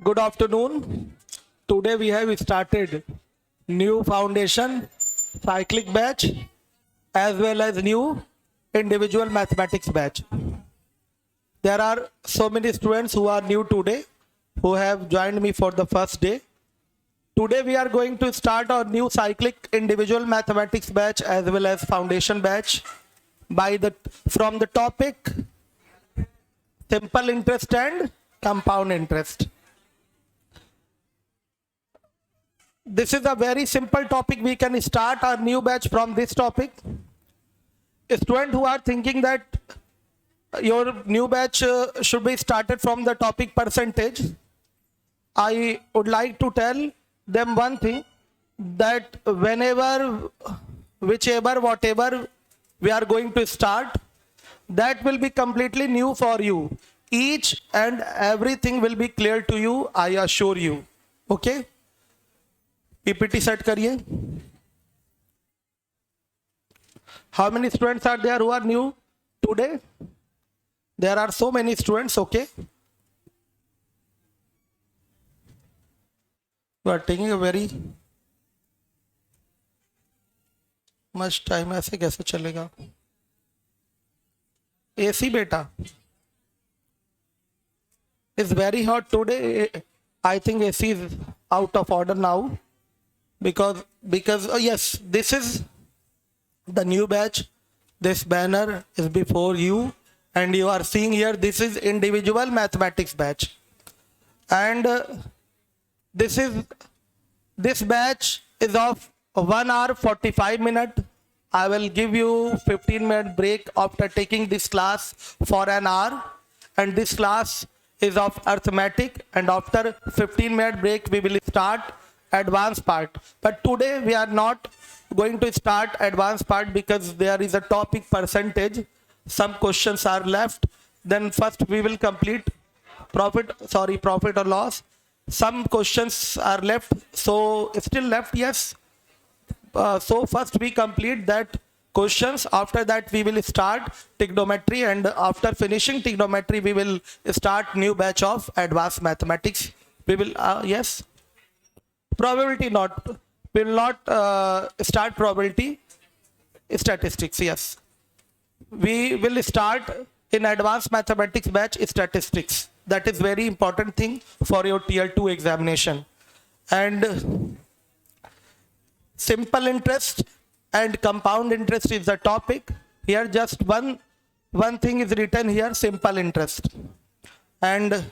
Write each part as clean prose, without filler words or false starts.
Good afternoon. Today we have started new foundation cyclic batch as well as new individual mathematics batch. There are so many students who are new today who have joined me for the first day. Today we are going to start our new cyclic individual mathematics batch as well as foundation batch from the topic simple interest and compound interest. This is a very simple topic. We can start our new batch from this topic. Students who are thinking that your new batch should be started from the topic percentage, I would like to tell them one thing, that whatever we are going to start, that will be completely new for you. Each and everything will be clear to you, I assure you. Okay? PPT set kariye. How many students are there who are new today? There are so many students, okay? You are taking a very much time. ऐसे कैसे चलेगा? AC beta is very hot today. I think AC is out of order now because yes, this is the new batch. This banner is before you and you are seeing here this is individual mathematics batch, and this batch is of 1 hour 45 minutes. I will give you 15-minute break after taking this class for an hour, and this class is of arithmetic, and after 15-minute break we will start advanced part. But today we are not going to start advanced part because there is a topic percentage. Some questions are left. Then first we will complete profit or loss. Some questions are left, so still left, yes. So first we complete that questions. After that we will start trigonometry, and after finishing trigonometry we will start new batch of advanced mathematics. We will yes, probability not, we will not start probability, statistics. Yes, we will start in advanced mathematics batch statistics. That is very important thing for your tier 2 examination. And simple interest and compound interest is the topic. Here just one thing is written here, simple interest. And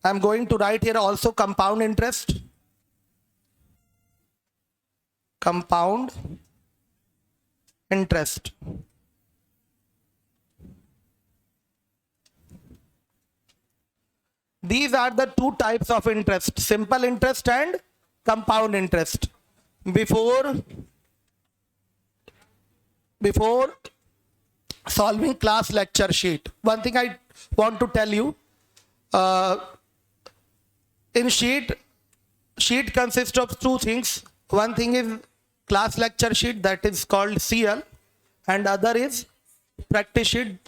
I'm going to write here also compound interest. Compound interest. These are the two types of interest, simple interest and compound interest. Before solving class lecture sheet, one thing I want to tell you, in sheet consists of two things. One thing is class lecture sheet, that is called CL, and other is practice sheet,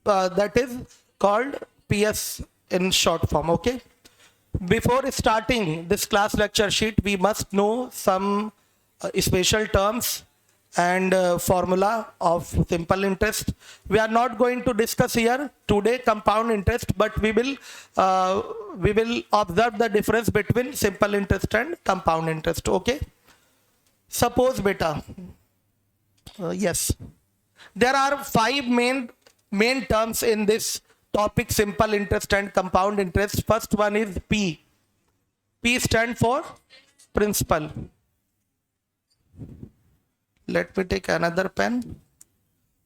that is called PS in short form. Okay, before starting this class lecture sheet we must know some special terms and formula of simple interest. We are not going to discuss here today compound interest, but we will observe the difference between simple interest and compound interest. Okay, suppose beta, yes, there are 5 main terms in this topic simple interest and compound interest. First one is P. P stands for principal. Let me take another pen.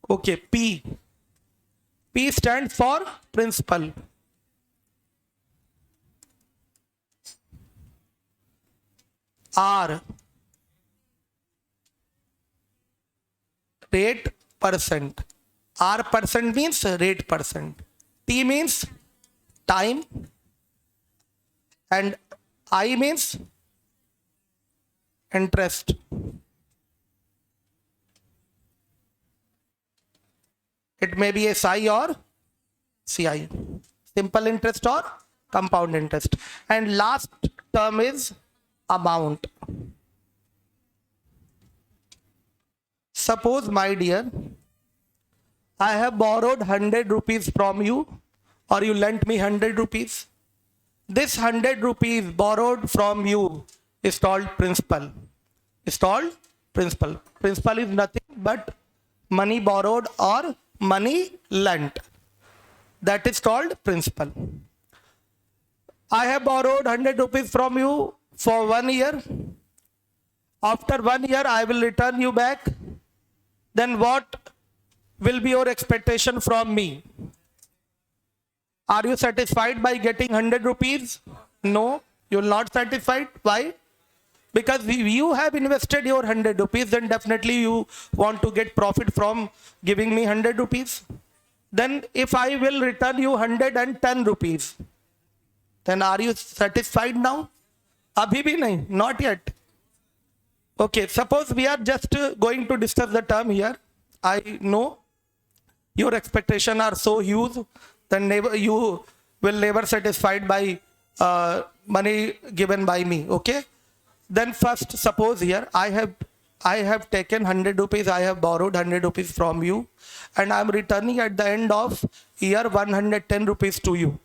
Okay, P. P stands for principal. R, rate percent. R percent means rate percent. T means time, and I means interest. It may be SI or CI, simple interest or compound interest. And last term is amount. Suppose, my dear, I have borrowed 100 rupees from you, or you lent me 100 rupees. This 100 rupees borrowed from you is called principal. It's called principal. Principal is nothing but money borrowed or money lent. That is called principal. I have borrowed 100 rupees from you for 1 year. After 1 year, I will return you back. Then what will be your expectation from me? Are you satisfied by getting 100 rupees? No, you will not satisfied. Why? Because you have invested your 100 rupees, then definitely you want to get profit from giving me 100 rupees. Then if I will return you 110 rupees, then are you satisfied now? Abhi bhi nahi, not yet. Okay, suppose we are just going to discuss the term here. I know your expectations are so huge, then you will never satisfied by money given by me. Okay. Then first, suppose here I have taken 100 rupees, I have borrowed 100 rupees from you, and I am returning at the end of year 110 rupees to you.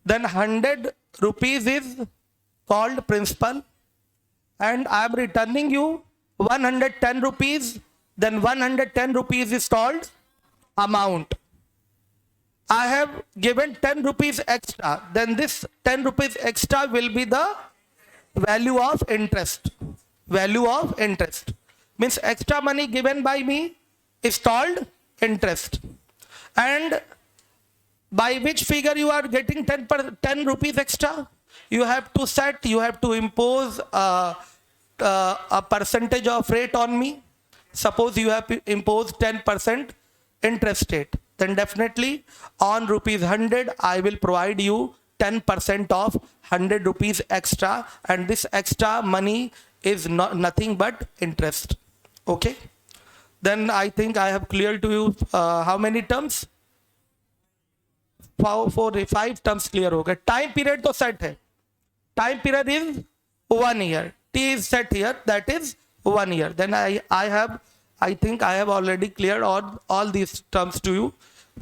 Then 100 rupees is called principal, and I am returning you 110 rupees. Then 110 rupees is called amount. I have given 10 rupees extra. Then this 10 rupees extra will be the value of interest. Value of interest means extra money given by me is called interest. And by which figure you are getting 10 rupees extra? You have to impose a percentage of rate on me. Suppose you have imposed 10% interest rate. Then definitely on rupees 100, I will provide you 10% of 100 rupees extra, and this extra money is nothing but interest. Okay. Then I think I have cleared to you how many terms? 5 terms clear हो गए. Time period तो set है. Time period is 1 year. T is set here, that is 1 year. Then I think I have already cleared all these terms to you.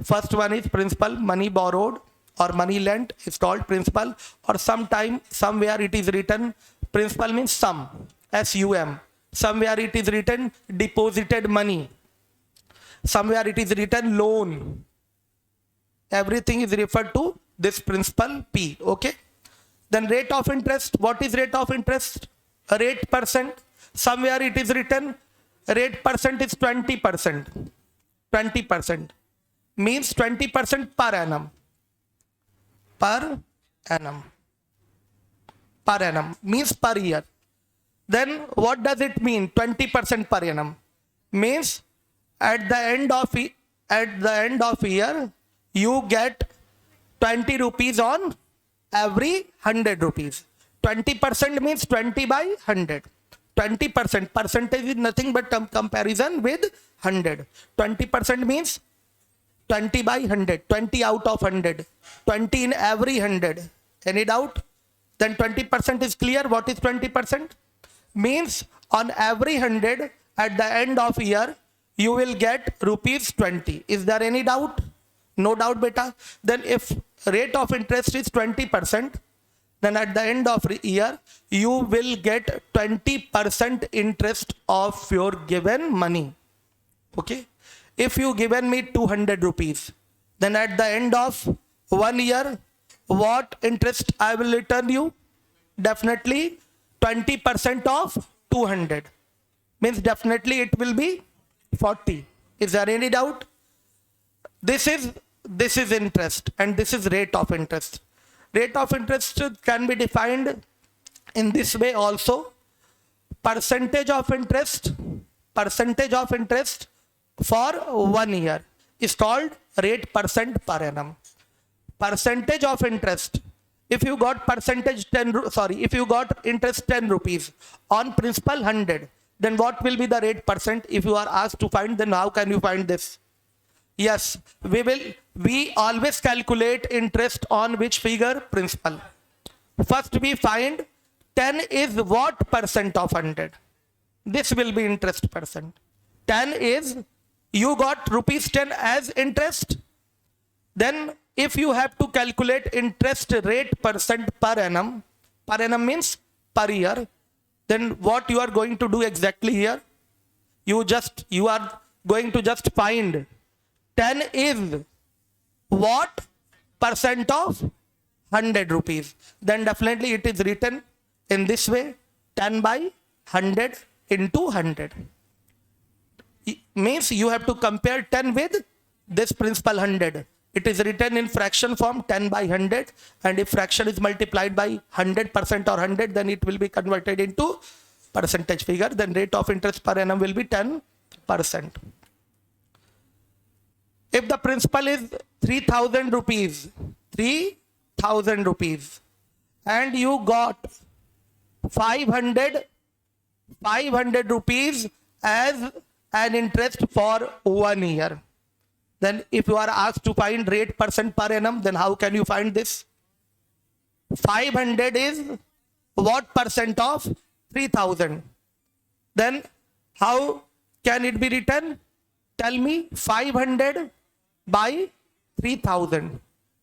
First one is principal, money borrowed or money lent is called principal, or somewhere it is written principal means sum, S-U-M. Somewhere it is written deposited money. Somewhere it is written loan. Everything is referred to this principal P. Okay. Then rate of interest. What is rate of interest? A rate percent. Somewhere it is written rate percent is 20%. 20% means 20% per annum. Per annum. Per annum means per year. Then what does it mean? 20% per annum means at the end of year you get 20 rupees on every 100 rupees. 20% means 20 by 100. 20% percentage is nothing but comparison with 100. 20% means 20 by 100, 20 out of 100, 20 in every 100. Any doubt? Then 20% is clear. What is 20%? Means on every 100 at the end of year, you will get rupees 20. Is there any doubt? No doubt, beta. Then if rate of interest is 20%, then at the end of the year, you will get 20% interest of your given money. Okay. If you given me 200 rupees, then at the end of 1 year, what interest I will return you? Definitely 20% of 200. Means definitely it will be 40. Is there any doubt? This is interest, and this is rate of interest. Rate of interest can be defined in this way also. Percentage of interest for 1 year is called rate percent per annum. Percentage of interest. If you got interest 10 rupees on principal 100, then what will be the rate percent? If you are asked to find, then how can you find this? Yes, we always calculate interest on which figure? Principal. First we find 10 is what percent of 100? This will be interest percent. 10 is, you got rupees 10 as interest. Then if you have to calculate interest rate percent per annum means per year, then what you are going to do exactly here? You are going to just find 10 is what percent of 100 rupees. Then definitely it is written in this way, 10 by 100 into 100. Means you have to compare 10 with this principal 100. It is written in fraction form 10 by 100, and if fraction is multiplied by 100% or 100, then it will be converted into percentage figure. Then rate of interest per annum will be 10%. If the principal is 3,000 rupees, 3,000 rupees, and you got 500 rupees as an interest for 1 year. Then if you are asked to find rate percent per annum, then how can you find this? 500 is what percent of 3,000? Then how can it be written? Tell me. 500 by 3,000.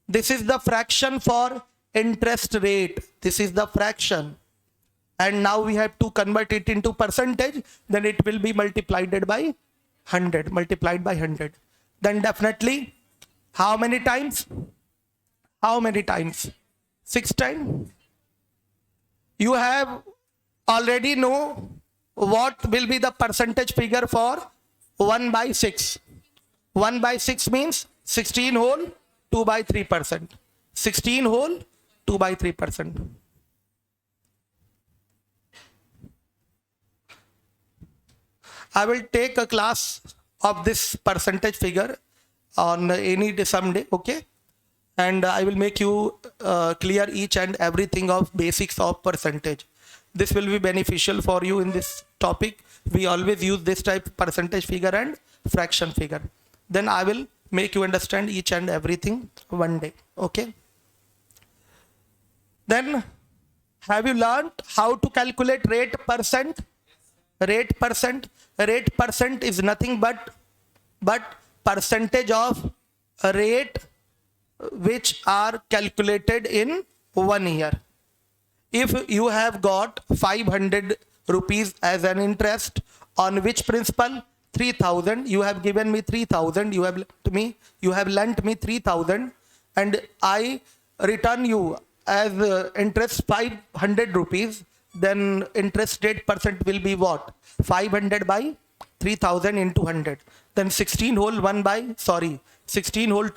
This is the fraction for interest rate. This is the fraction. And now we have to convert it into percentage. Then it will be multiplied by 100. Multiplied by 100. Then definitely, how many times? How many times? 6 times. You have already know what will be the percentage figure for 1 by 6. 1 by 6 means 16 whole 2 by 3%. 16 whole 2 by 3%. I will take a class of this percentage figure on any someday, okay? And I will make you clear each and everything of basics of percentage. This will be beneficial for you in this topic. We always use this type of percentage figure and fraction figure. Then I will make you understand each and everything one day, okay? Then have you learned how to calculate rate percent? Rate percent is nothing but percentage of rate which are calculated in 1 year. If you have got 500 rupees as an interest on which principal? 3,000. You have given me 3,000. You have lent me 3,000, and I return you as interest 500 rupees. Then interest rate percent will be what? 500 by 3,000 into 100. Then 16 whole 2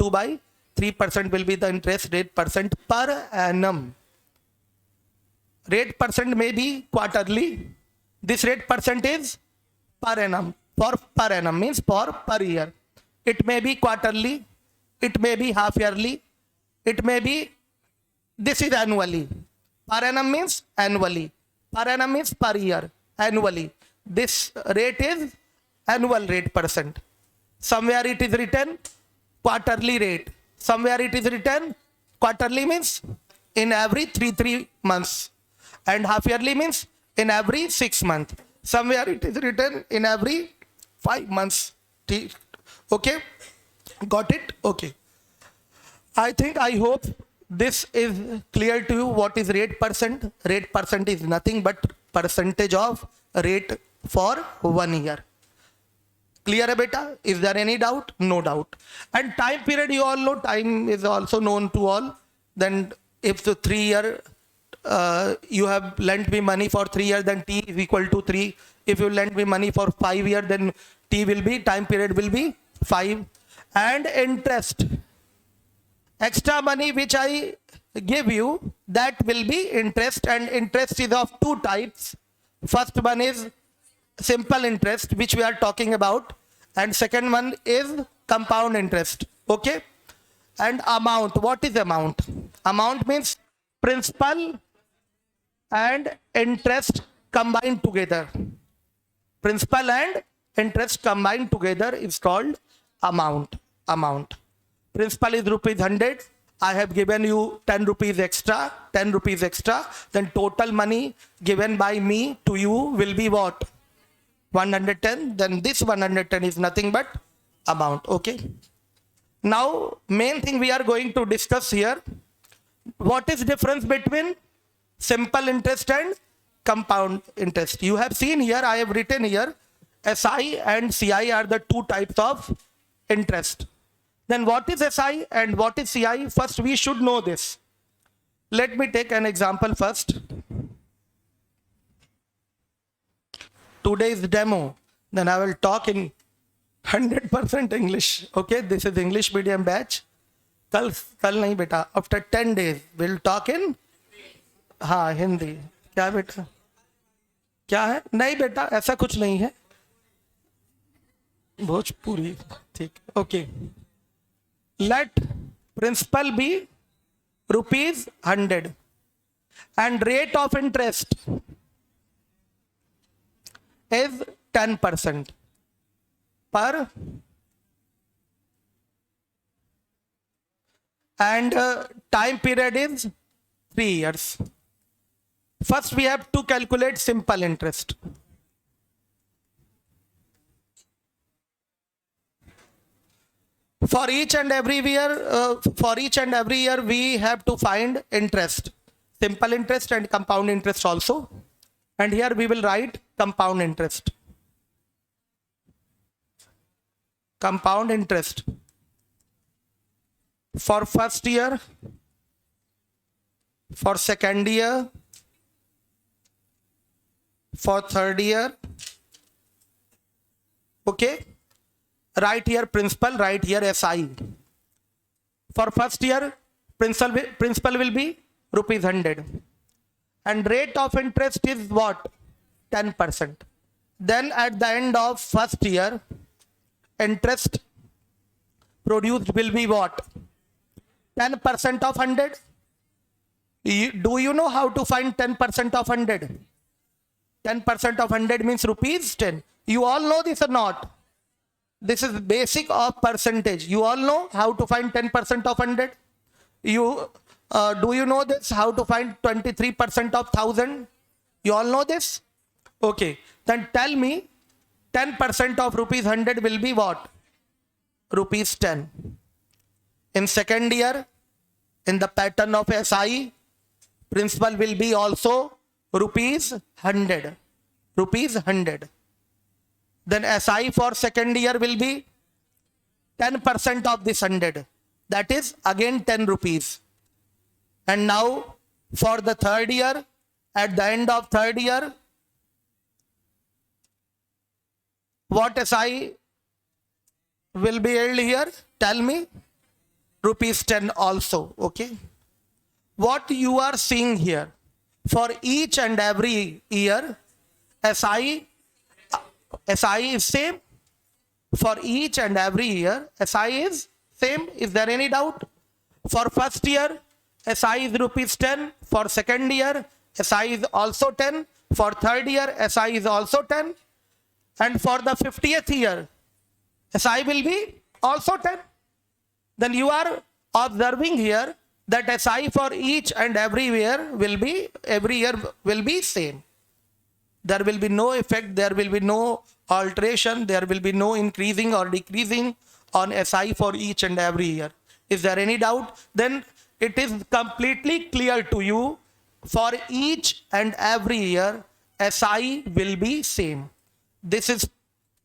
by 3% will be the interest rate percent per annum. Rate percent may be quarterly. This rate percent is per annum. For per annum means for per year. It may be quarterly. It may be half yearly. It may be, this is annually. Per annum means annually. Per annum means per year. Annually. This rate is annual rate percent. Somewhere it is written quarterly rate. Somewhere it is written quarterly means in every 3 months. And half yearly means in every 6 months. Somewhere it is written in every 5 months. Okay? Got it? Okay. I hope this is clear to you. What is rate percent? Rate percent is nothing but percentage of rate for 1 year. Clear, beta? Is there any doubt? No doubt. And time period, you all know, time is also known to all. Then if the 3 year, you have lent me money for 3 years, then T is equal to 3. If you lend me money for 5 years, then time period will be 5. And interest. Extra money which I give you, that will be interest, and interest is of 2 types. First one is simple interest, which we are talking about, and second one is compound interest. Okay? And amount. What is amount? Amount means principal and interest combined together. Principal and interest combined together is called amount. amount. Principal is rupees 100. I have given you 10 rupees extra, 10 rupees extra. Then total money given by me to you will be what? 110. Then this 110 is nothing but amount. Okay. Now, main thing we are going to discuss here. What is difference between simple interest and compound interest? You have seen here, I have written here, SI and CI are the two types of interest. Then what is SI and what is CI? First, we should know this. Let me take an example first. Today's demo, then I will talk in 100% English. Okay, this is English medium batch. कल नहीं बेटा, after 10 days we'll talk in हाँ हिंदी. क्या बेटा, क्या है? नहीं बेटा, ऐसा कुछ नहीं है, भोजपुरी. ठीक, okay. Let principal be rupees 100 and rate of interest is 10% per and time period is 3 years. First we have to calculate simple interest. For each and every year, we have to find interest, simple interest and compound interest also. And here we will write compound interest. Compound interest for first year, for second year, for third year. Okay. Right here principal, right here SI. For first year, principal will be rupees 100. And rate of interest is what? 10%. Then at the end of first year, interest produced will be what? 10% of 100. Do you know how to find 10% of 100? 10% of 100 means rupees 10. You all know this or not? This is basic of percentage. You all know how to find 10% of 100? Do you know this? How to find 23% of 1000? You all know this? Okay. Then tell me 10% of rupees 100 will be what? Rupees 10. In second year, in the pattern of SI, principal will be also rupees 100. Rupees 100. Then SI for second year will be 10% of this 100. That is again 10 rupees. And now for the third year, at the end of third year, what SI will be held here? Tell me. Rupees 10 also. Okay. What you are seeing here, for each and every year, SI is same. For each and every year, SI is same. Is there any doubt? For first year, SI is rupees 10. For second year, SI is also 10. For third year, SI is also 10. And for the 50th year, SI will be also 10. Then you are observing here that SI for each and every year will be same. There will be no effect, there will be no alteration, there will be no increasing or decreasing on SI for each and every year. Is there any doubt? Then it is completely clear to you, for each and every year, SI will be same. This is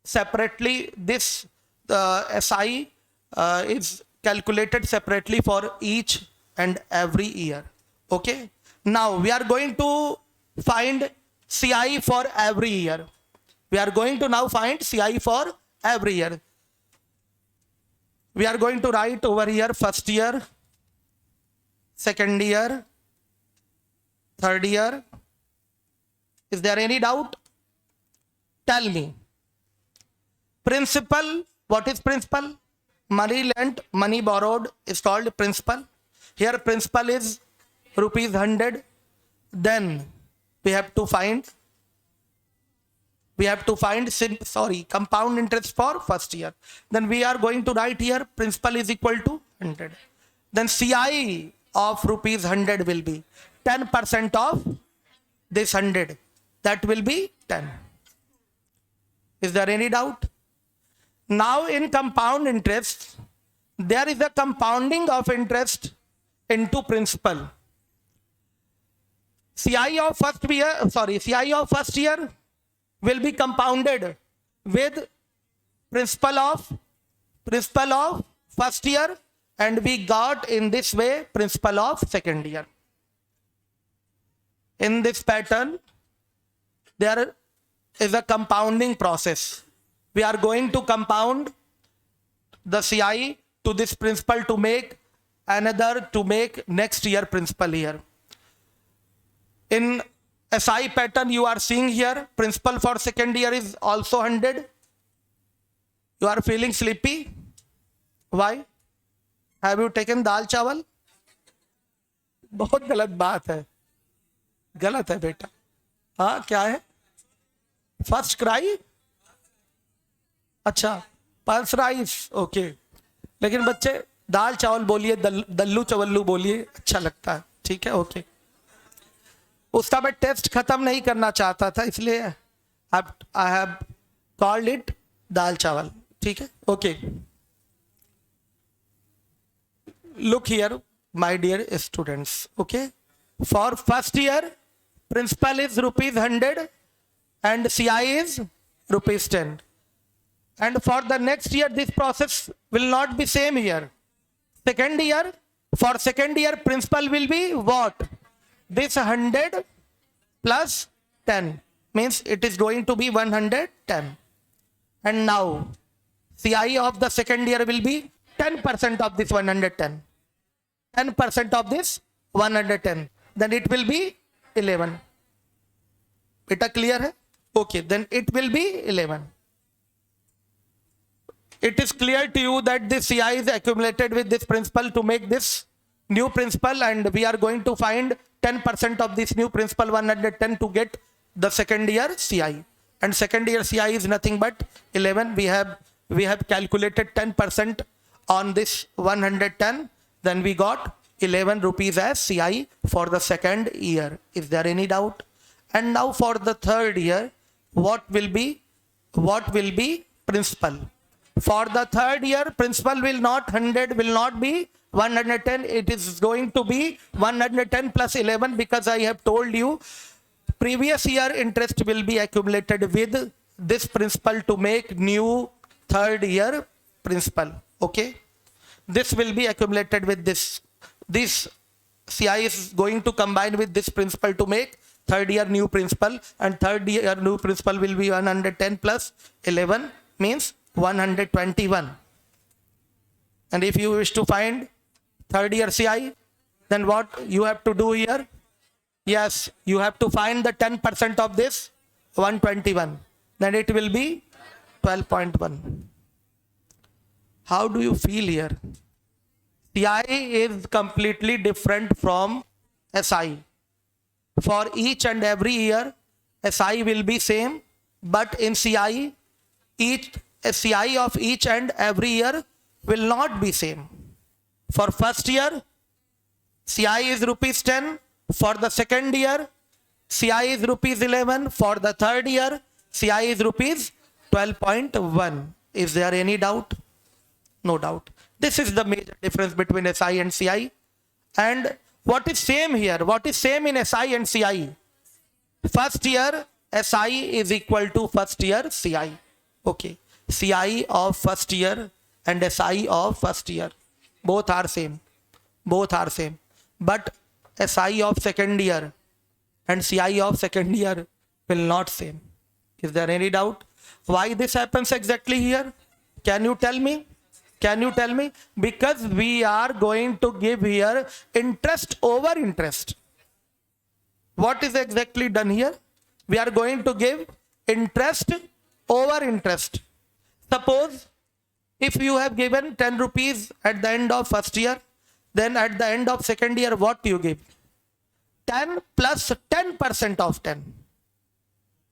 separately, this SI is calculated separately for each and every year. Okay. Now we are going to find CI for every year. We are going to now find CI for every year. We are going to write over here first year, second year, third year. Is there any doubt? Tell me. Principal, what is principal? Money lent, money borrowed is called principal. Here principal is rupees 100. Then we have to find We have to find compound interest for first year. Then we are going to write here principal is equal to 100. Then CI of rupees 100 will be 10% of this 100. That will be 10. Is there any doubt? Now in compound interest, there is a compounding of interest into principal. CI of first year will be compounded with principal of first year, and we got in this way principal of second year. In this pattern, there is a compounding process. We are going to compound the CI to this principal to make next year principal here. In SI pattern, you are seeing here principal for second year is also 100. You are feeling sleepy? Why? Have you taken दाल चावल? बहुत गलत बात है, गलत है बेटा. हाँ क्या है? First cry? अच्छा, पल्स राइस, ओके. लेकिन बच्चे दाल चावल बोलिए, दल्लू चवल्लू बोलिए, अच्छा लगता है. ठीक है, ओके. उसका मैं टेस्ट खत्म नहीं करना चाहता था, इसलिए आई हैव कॉल्ड इट दाल चावल. ठीक है, okay. Look here, my dear students, okay. For first year, principal is rupees 100 and CI is rupees 10. And for the next year, this process will not be same here. Second year, for second year, principal will be what? This 100 plus 10 means it is going to be 110. And now, CI of the second year will be 10% of this 110. 10% of this 110. Then it will be 11. Beta clear hai? Okay, then it will be 11. It is clear to you that this CI is accumulated with this principal to make this new principal, and we are going to find 10% of this new principal 110 to get the second year CI. And second year CI is nothing but 11. We have calculated 10% on this 110. Then we got 11 rupees as CI for the second year. Is there any doubt? And now for the third year, what will be principal? For the third year, principal will not be 110. It is going to be 110 plus 11, because I have told you previous year interest will be accumulated with this principal to make new third year principal. Okay. This will be accumulated with this. This CI is going to combine with this principal to make third year new principal, and third year new principal will be 110 plus 11 means 121. And if you wish to find third year CI, then what you have to do here? Yes, you have to find the 10% of this 121. Then it will be 12.1. How do you feel here? CI is completely different from SI. For each and every year, SI will be same, but in CI, CI of each and every year will not be same. For first year, CI is rupees 10. For the second year, CI is rupees 11. For the third year, CI is rupees 12.1. Is there any doubt? No doubt. This is the major difference between SI and CI. And what is same here? What is same in SI and CI? First year SI is equal to first year CI. Okay. CI of first year and SI of first year. Both are same. Both are same. But SI of second year and CI of second year will not same. Is there any doubt? Why this happens exactly here? Can you tell me? Can you tell me? Because we are going to give here interest over interest. What is exactly done here? We are going to give interest over interest. Suppose if you have given 10 rupees at the end of first year, then at the end of second year, what you give? 10 plus 10% of 10.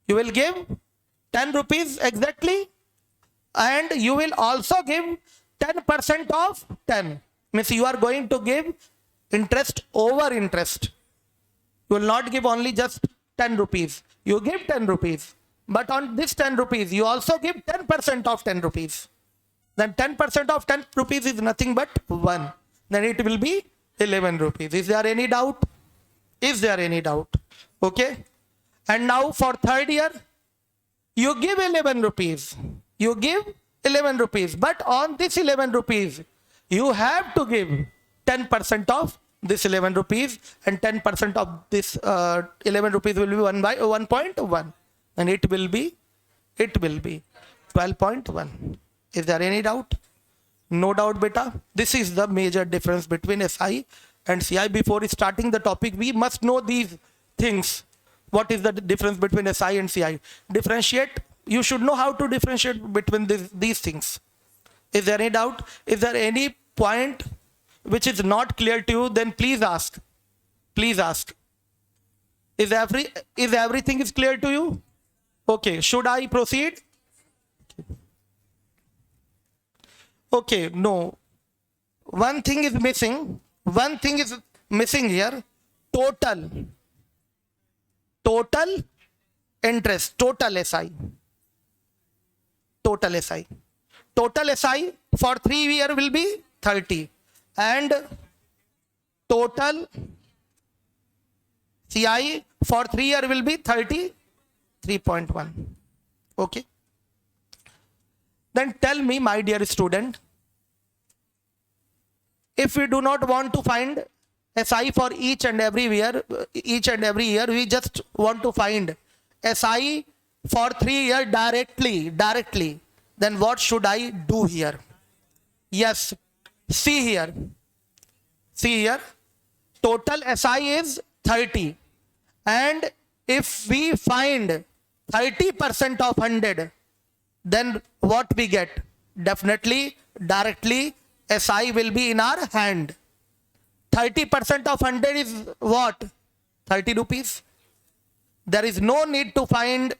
You will give 10 rupees exactly, and you will also give 10% of 10. Means you are going to give interest over interest. You will not give only just 10 rupees. You give 10 rupees. But on this 10 rupees, you also give 10% of 10 rupees. Then 10% of 10 rupees is nothing but 1. Then it will be 11 rupees. Is there any doubt? Is there any doubt? Okay. And now for third year, you give 11 rupees. You give 11 rupees. But on this 11 rupees, you have to give 10% of this 11 rupees, and 10% of this 11 rupees will be 1 by 1.1. And it will be 12.1. Is there any doubt? No doubt, beta. This is the major difference between SI and CI. Before starting the topic, we must know these things. What is the difference between SI and CI? Differentiate. You should know how to differentiate between these things. Is there any doubt? Is there any point which is not clear to you? Then please ask. Please ask. Is everything is clear to you? Okay. Should I proceed? Okay. No. One thing is missing. One thing is missing here. Total interest. Total SI. Total SI. Total SI for 3 years will be 30. And total CI for 3 years will be 33.1. Okay. Then tell me, my dear student, if we do not want to find SI for each and every year, we just want to find SI for 3 years directly, then what should I do here? Yes, see here. Total SI is 30. And if we find 30% of 100, then what we get? Definitely, directly, SI will be in our hand. 30% of 100 is what? 30 rupees. There is no need to find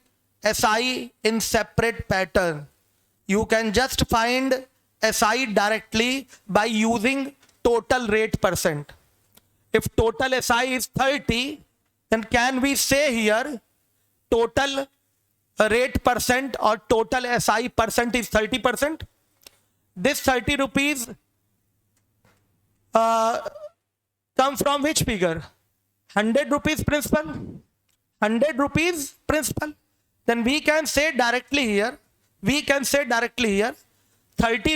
SI in separate pattern. You can just find SI directly by using total rate percent. If total SI is 30, then can we say here total rate percent or total SI percent is 30%? This 30 rupees come from which figure? 100 rupees principal? 100 rupees principal? Then we can say directly here, 30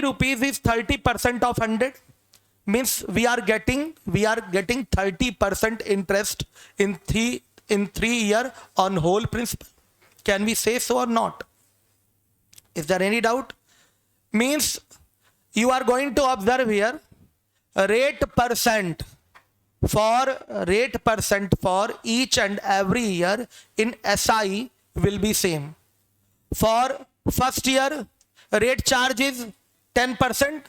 rupees is 30% of 100. Means we are getting 30% interest in 3 years on whole principal. Can we say so or not? Is there any doubt? Means you are going to observe here rate percent for each and every year in SI will be same. For first year, rate charge is 10%.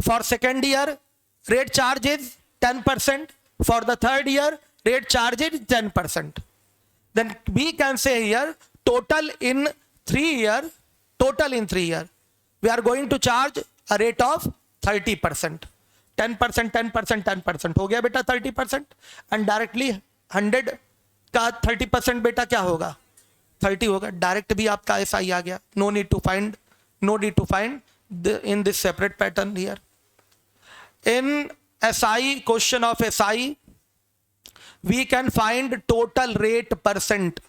For second year, rate charge is 10%. For the third year, rate charge is 10%. Then we can say here total in 3 years, we are going to charge a rate of 30%. 10%, 10%, 10%. हो गया बेटा 30%. And directly 100 का 30% बेटा क्या होगा? 30 होगा. Direct भी आपका SI आ गया. No need to find in this separate pattern here. In SI, question of SI, we can find total rate percent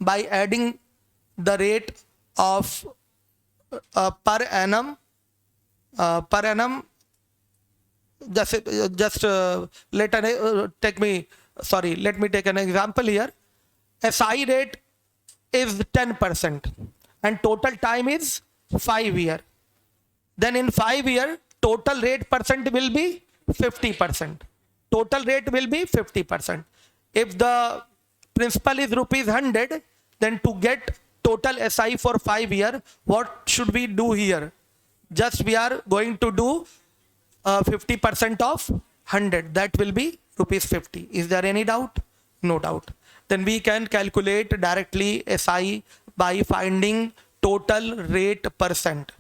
by adding the rate of per annum. Let me take an example here. SI rate is 10% and total time is 5 years. Then in 5 years, total rate percent will be 50%. Total rate will be 50%. If the principal is rupees 100, then to get total SI for 5 years, what should we do here? Just we are going to do 50% of 100. That will be rupees 50. Is there any doubt? No doubt. Then we can calculate directly SI by finding total rate percent,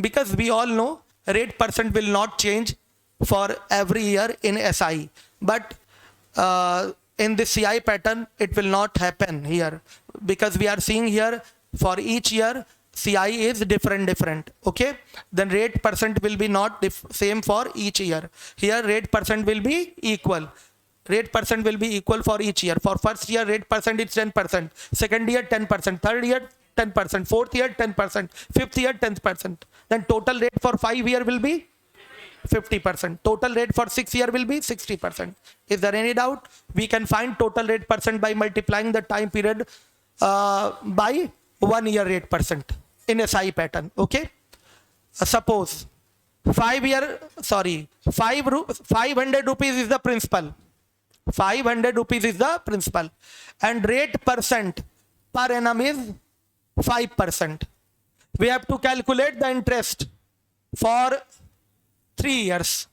because we all know rate percent will not change for every year in SI, but in the CI pattern it will not happen here, because we are seeing here for each year CI is different. Okay, then rate percent will be not same for each year. Here rate percent will be equal. Rate percent will be equal for each year. For first year rate percent is 10%, second year 10%, third year 10%, fourth year 10%, fifth year 10%. Then total rate for 5 year will be 50%. Total rate for 6 year will be 60%. Is there any doubt? We can find total rate percent by multiplying the time period by 1 year rate percent in SI pattern. Okay. Suppose 500 rupees is the principal. 500 rupees is the principal, and rate percent per annum is 5%. We have to calculate the interest for 3 years.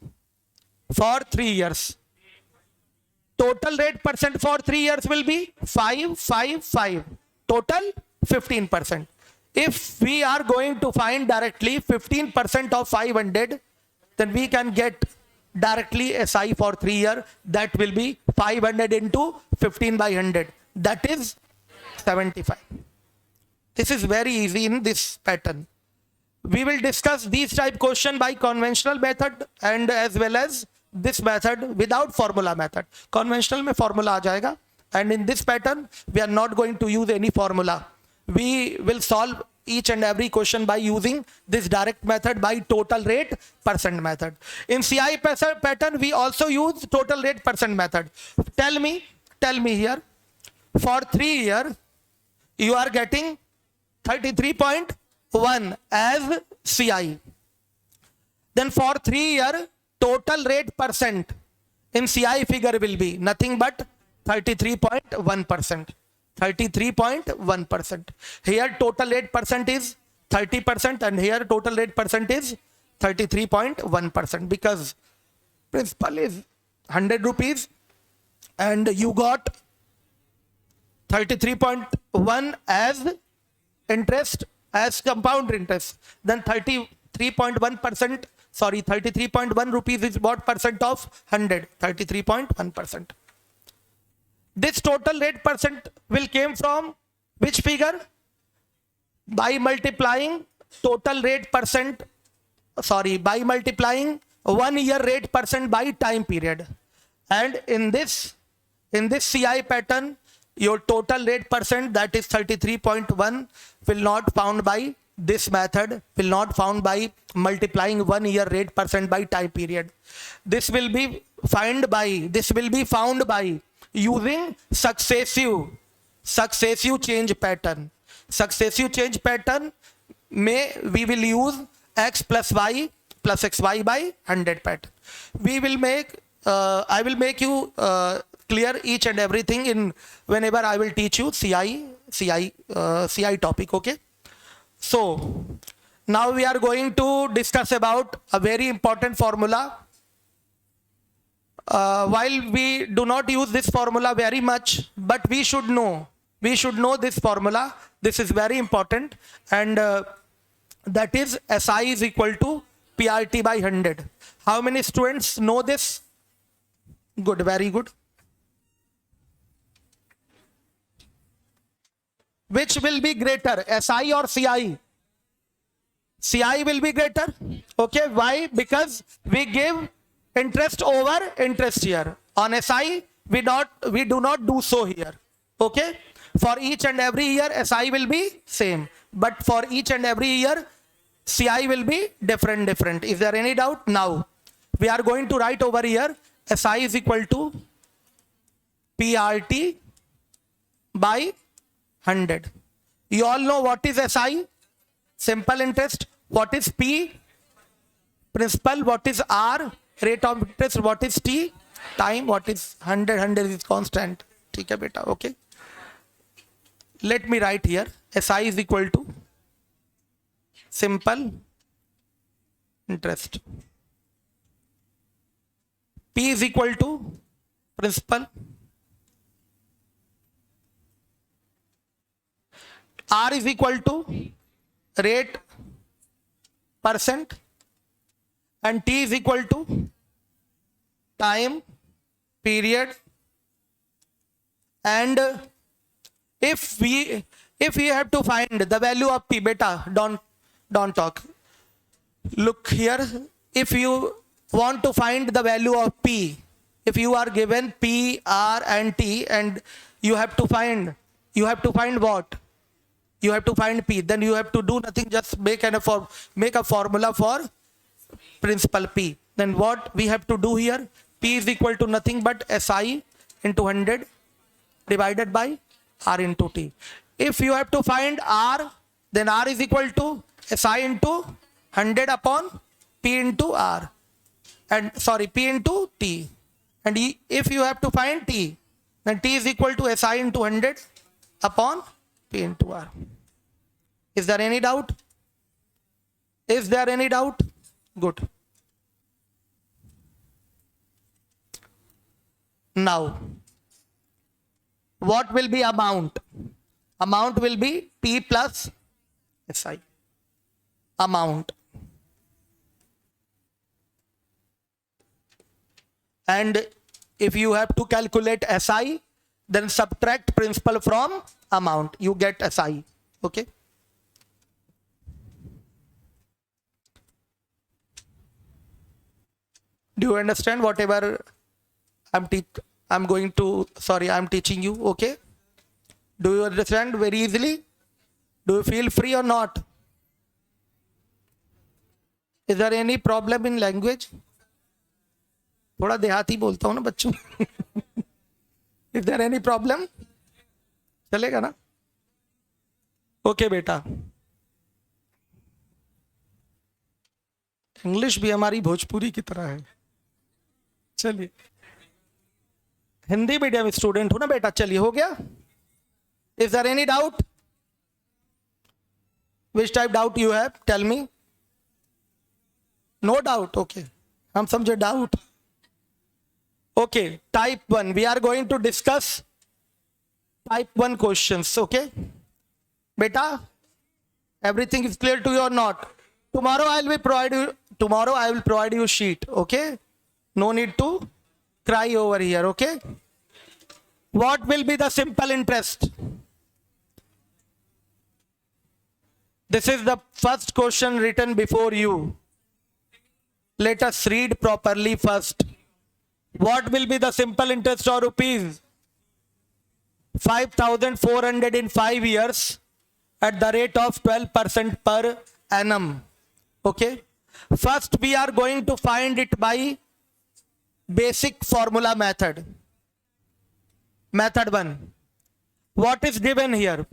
For 3 years. Total rate percent for 3 years will be 5. Total 15%. If we are going to find directly 15% of 500, then we can get directly SI for 3 years. That will be 500 into 15 by 100. That is 75. This is very easy in this pattern. We will discuss these type question by conventional method and as well as this method without formula method. Conventional में formula आ जाएगा, and in this pattern we are not going to use any formula. We will solve each and every question by using this direct method by total rate percent method. In CI pattern we also use total rate percent method. Tell me here, for 3 years you are getting 33.1 as CI. Then for 3 years total rate percent in CI figure will be nothing but 33.1%. 33.1%. Here total rate percent is 30% and here total rate percent is 33.1%, because principal is 100 rupees and you got 33.1 as interest, as compound interest. Then 33.1 rupees is what percent of 100? 33.1%. This total rate percent will came from which figure? By multiplying total rate percent, by multiplying 1 year rate percent by time period. And in this CI pattern, your total rate percent, that is 33.1, will not found by this method, will not found by multiplying 1 year rate percent by time period. This will be found by using successive change pattern. Successive change pattern may we will use x plus y plus xy by 100 pattern. We will make I will make you clear each and everything in whenever I will teach you CI topic. Okay. So now we are going to discuss about a very important formula. While we do not use this formula very much, but we should know this formula. This is very important, and that is SI is equal to PRT by 100. How many students know this? Good, very good. Which will be greater, SI or CI? CI will be greater. Okay, why? Because we give interest over interest here. On SI, we do not do so here. Okay, for each and every year SI will be same, but for each and every year CI will be different. Is there any doubt? Now we are going to write over here SI is equal to PRT by 100. You all know what is SI? Simple interest. What is P? Principal. What is R? Rate of interest. What is T? Time. What is 100? 100 is constant. ठीक है बेटा. Okay. Let me write here. SI is equal to simple interest. P is equal to principal. R is equal to rate percent and T is equal to time period. And if we have to find the value of P, beta, don't talk. Look here, if you want to find the value of P, if you are given P, R and T and you have to find what? You have to find P, then you have to do nothing, just make a formula for principal P. Then what we have to do here? P is equal to nothing but SI into 100 divided by R into T. If you have to find R, then R is equal to SI into 100 upon P into R. And sorry, P into T. And if you have to find T, then T is equal to SI into 100 upon P into R. Is there any doubt? Is there any doubt? Good. Now, what will be amount? Amount will be P plus SI. Amount. And if you have to calculate SI, then subtract principal from amount. You get SI. Okay. Do you understand whatever I'm teaching you? Okay. Do you understand very easily? Do you feel free or not? Is there any problem in language? थोड़ा देहाती बोलता हूँ ना बच्चों. Is there any problem? चलेगा ना? Okay बेटा. English भी हमारी भोजपुरी की तरह है. चलिए. हिंदी मीडियम स्टूडेंट हो ना बेटा. चलिए, हो गया? Is there any doubt? Which type doubt you have? Tell me. No doubt. Okay. हम समझे doubt. Okay. Type 1. We are going to discuss type 1 questions. Okay. Beta, everything is clear to you or not? Tomorrow I will provide you sheet. Okay. No need to cry over here. Okay. What will be the simple interest? This is the first question written before you. Let us read properly first. What will be the simple interest of rupees 5,400 in 5 years at the rate of 12% per annum? Okay. First we are going to find it by basic formula method. Method 1. What is given here?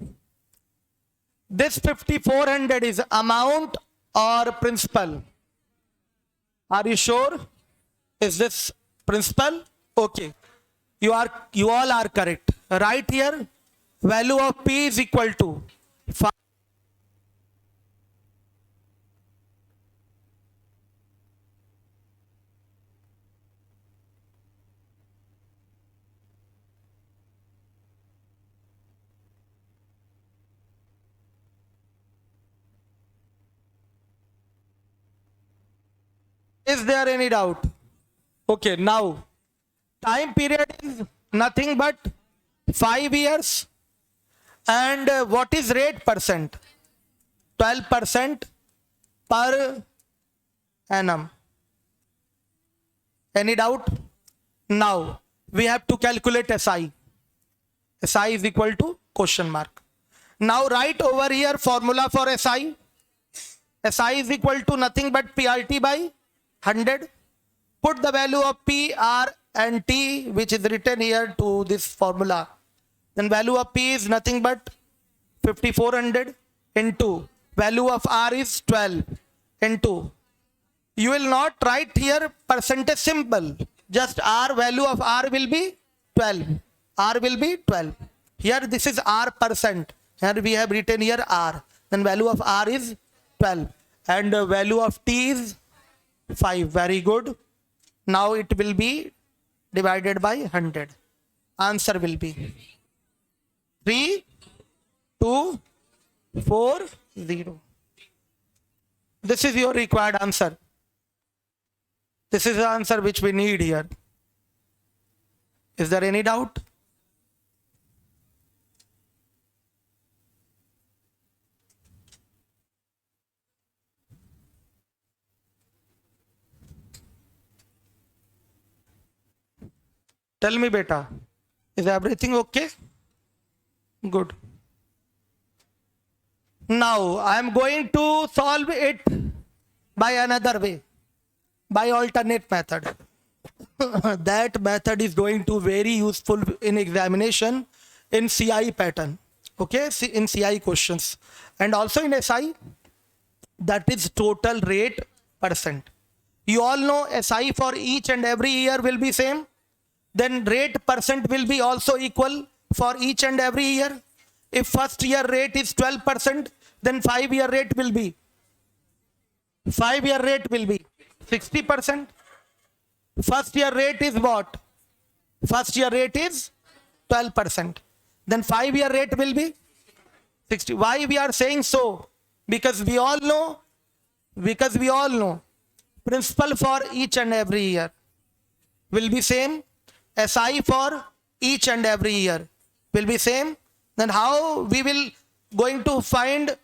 This 5,400 is amount or principal? Are you sure? Is this principal? Okay. You all are correct. Right here, value of P is equal to 5. Is there any doubt? Okay, now time period is nothing but 5 years. And what is rate percent? 12% per annum. Any doubt? Now we have to calculate SI. SI is equal to question mark. Now write over here formula for SI. SI is equal to nothing but PRT by 100. Put the value of P, R and T which is written here to this formula. Then value of P is nothing but 5,400 into value of R is 12 into. You will not write here percentage symbol. Just R, value of R will be 12. R will be 12. Here this is R percent. Here we have written here R. Then value of R is 12. And value of T is 5. Very good. Now it will be divided by 100. Answer will be 3, 2, 40. This is your required answer. This is the answer which we need here. Is there any doubt? Tell me, beta. Is everything okay? Good. Now I am going to solve it by another way, by alternate method. That method is going to very useful in examination in CI pattern. Okay, in CI questions and also in SI. That is total rate percent. You all know SI for each and every year will be same. Then rate percent will be also equal for each and every year. If first year rate is 12%, then 5-year rate will be 60%. First year rate is what? First year rate is 12%. Then 5-year rate will be 60. Why we are saying so? Because we all know principal for each and every year will be same. SI for each and every year will be same. Then how we will going to find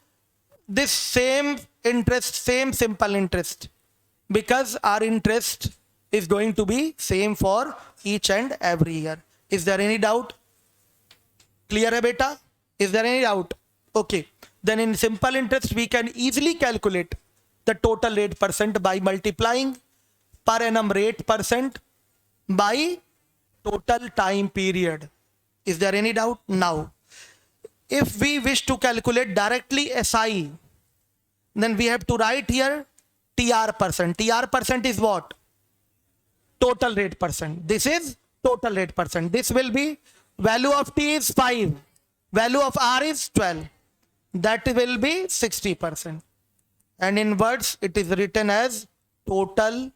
this same interest, same simple interest? Because our interest is going to be same for each and every year. Is there any doubt? Clear hai beta? Is there any doubt? Okay. Then in simple interest we can easily calculate the total rate percent by multiplying per annum rate percent by total time period. Is there any doubt? Now, if we wish to calculate directly SI, then we have to write here TR percent. TR percent is what? Total rate percent. This is total rate percent. This will be value of T is 5. Value of R is 12. That will be 60%. And in words, it is written as total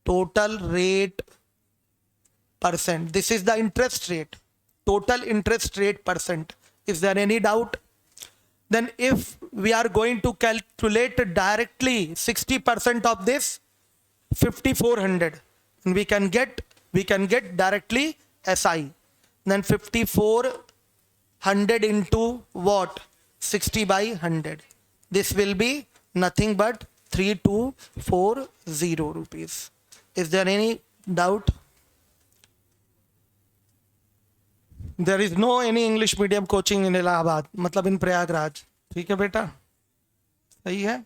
rate percent. This is the interest rate. Total interest rate percent. Is there any doubt? Then if we are going to calculate directly 60% of this 5400, we can get directly SI. Then 5400 into what? 60 by 100. This will be nothing but 3240 rupees. Is there any doubt? There is no any English medium coaching in Allahabad, मतलब in Prayagraj. ठीक है बेटा? सही है?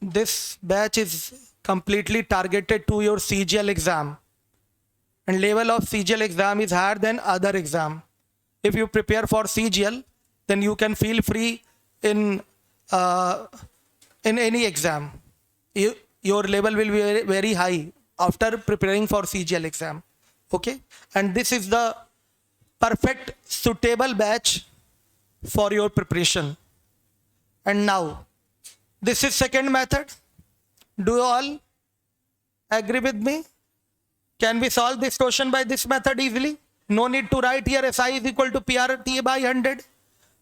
This batch is completely targeted to your CGL exam, and level of CGL exam is higher than other exam. If you prepare for CGL, then you can feel free in any exam. Your level will be very high after preparing for CGL exam. Okay, and this is the perfect suitable batch for your preparation. And now this is second method. Do you all agree with me? Can we solve this question by this method easily? No need to write here SI is equal to PRT by 100.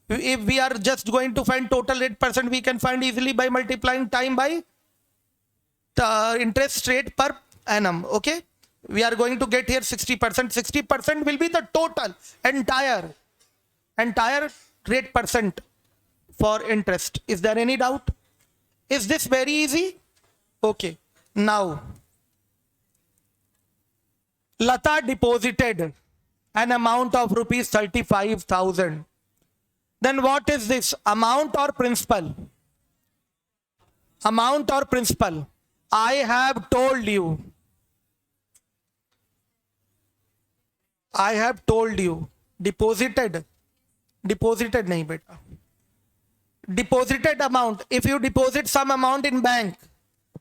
If we are just going to find total rate percent, we can find easily by multiplying time by the interest rate per annum. Okay, we are going to get here 60%. 60% will be the total entire rate percent for interest. Is there any doubt? Is this very easy? Okay, now Lata deposited an amount of rupees 35,000. Then what is this? Amount or principal? Amount or principal? I have told you. Deposited nahi beta. Deposited amount. If you deposit some amount in bank,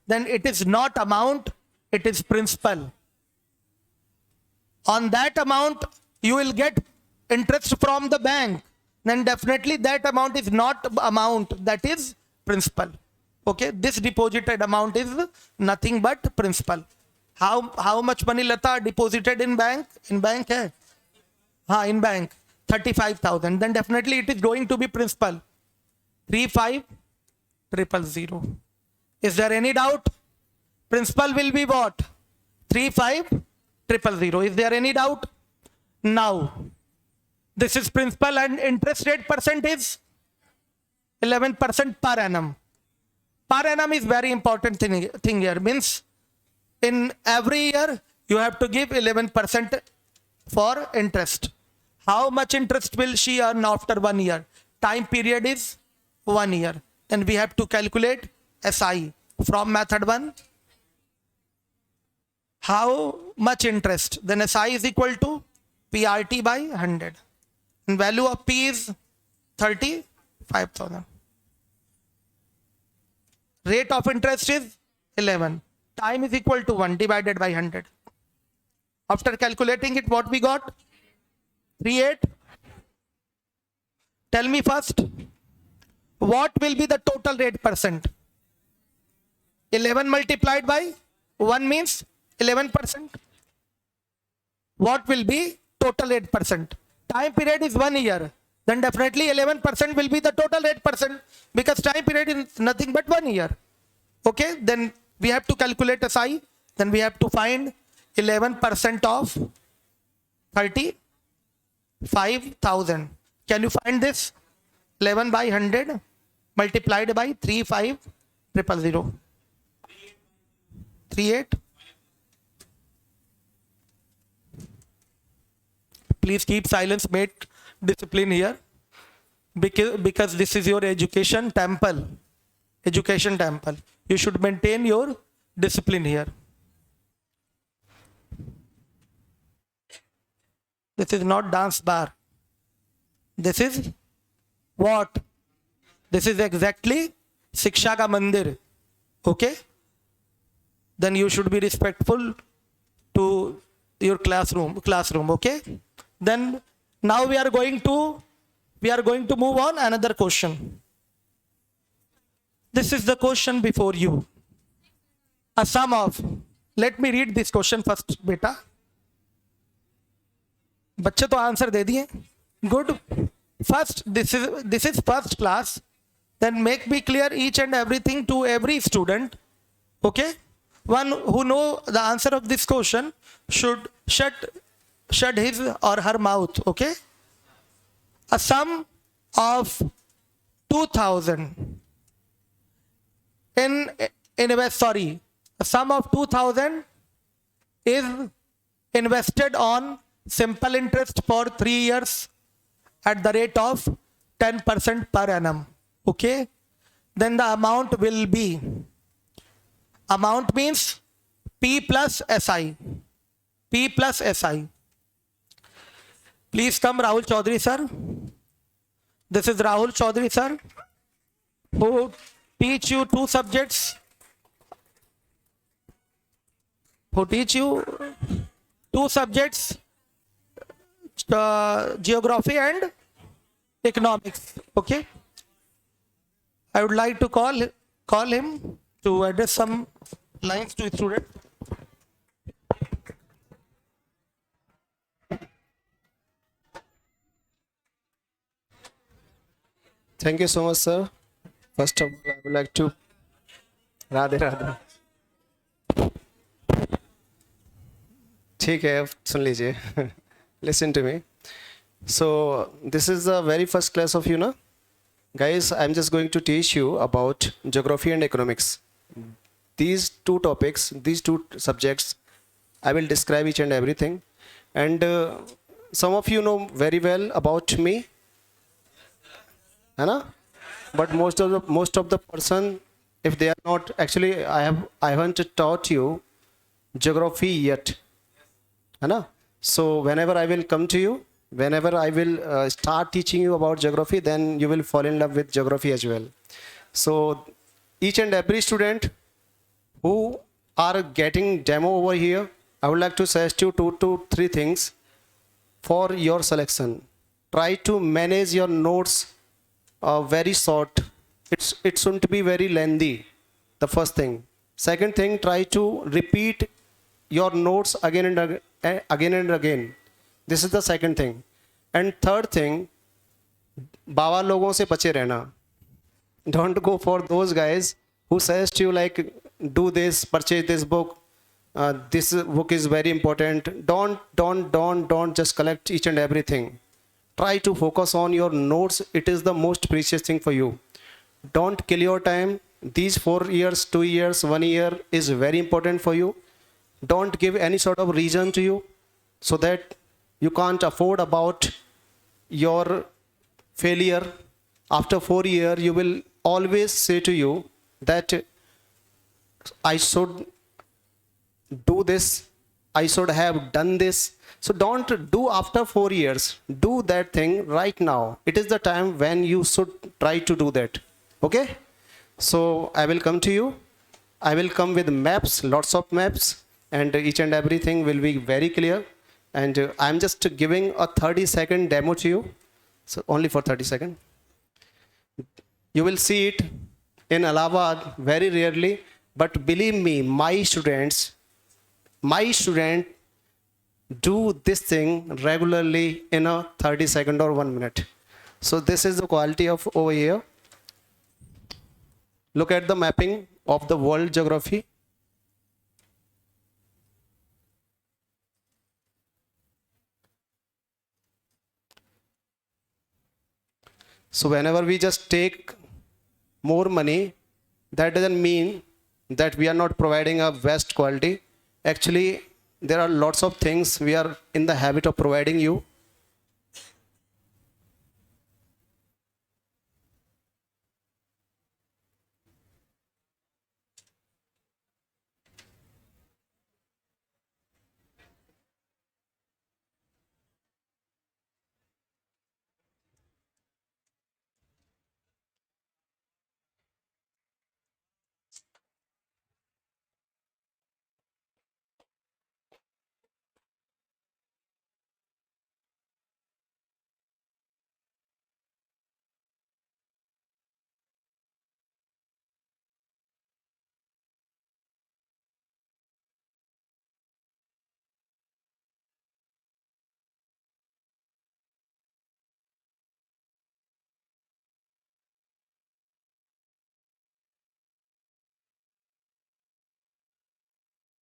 then it is not amount, it is principal. On that amount, you will get interest from the bank. Then definitely that amount is not amount, that is principal. Okay, this deposited amount is nothing but principal. How much money Lata deposited in bank? In bank hai in bank 35,000, then definitely it is going to be principal 35,000. Is there any doubt? Principal will be what? 35,000. Is there any doubt? Now, this is principal and interest rate percent is 11% per annum. Per annum is very important thing here. Means in every year you have to give 11% for interest. How much interest will she earn after 1 year? Time period is 1 year. Then we have to calculate SI from method 1. How much interest? Then SI is equal to PRT by 100. And value of P is 35,000. Rate of interest is 11. Time is equal to 1 divided by 100. After calculating it, what we got? 38. Tell me first, what will be the total rate percent? 11 multiplied by 1 means 11%. What will be total rate percent? Time period is 1 year. Then definitely 11% will be the total rate percent because time period is nothing but 1 year. Okay, then we have to calculate SI. Then we have to find 11% of 35,000. Can you find this? 11 by 100 multiplied by 35,000. 38. Please keep silence, mate. Discipline here. Because this is your education temple. Education temple. You should maintain your discipline here. This is not dance bar. This is what? This is exactly Shiksha ka mandir. Okay? Then you should be respectful to your classroom. Okay? Then now we are going to move on another question. This is the question before you. A sum of, let me read this question first, beta. बच्चे तो answer दे दिए. Good. First, this is first class. Then make me clear each and everything to every student. Okay? One who know the answer of this question should shut his or her mouth. Okay? A sum of 2,000 a sum of 2,000 is invested on simple interest for 3 years at the rate of 10% per annum. Okay? Then the amount will be, amount means P plus SI. P plus SI. Please come, Rahul Chaudhary sir. This is Rahul Chaudhary sir, who teach you 2 subjects. Geography and economics. Okay? I would like to call him to address some lines to students. Thank you so much, sir. First of all, I would like to Radhe Radhe. ठीक है, अब सुन लीजिए. Listen to me. So this is the very first class of you, na? Guys, I'm just going to teach you about geography and economics. These 2 topics, these 2 subjects, I will describe each and everything. And some of you know very well about me, है ना? But most of the person, if they are not, actually I haven't taught you geography yet, है ना? So whenever I will come to you, whenever I will start teaching you about geography, then you will fall in love with geography as well. So each and every student who are getting demo over here, I would like to suggest you 2 to 3 things for your selection. Try to manage your notes very short. It shouldn't be very lengthy. The first thing. Second thing, try to repeat your notes again and again. This is the second thing. And third thing, बाबा लोगों से बचे रहना. Don't go for those guys who suggest you like do this, purchase this book. This book is very important. Don't just collect each and everything. Try to focus on your notes. It is the most precious thing for you. Don't kill your time. These 4 years, 2 years, 1 year is very important for you. Don't give any sort of reason to you so that you can't afford about your failure. After 4 years, you will always say to you that I should do this, I should have done this. So don't do after 4 years. Do that thing right now. It is the time when you should try to do that. Okay? So I will come to you. I will come with maps, lots of maps, and each and everything will be very clear. And I'm just giving a 30-second demo to you. So only for 30 seconds. You will see it in Allahabad very rarely, but believe me, my student do this thing regularly in a 30 second or 1 minute. So this is the quality of over here. Look at the mapping of the world geography. So whenever we just take more money, that doesn't mean that we are not providing a best quality. Actually, there are lots of things we are in the habit of providing you.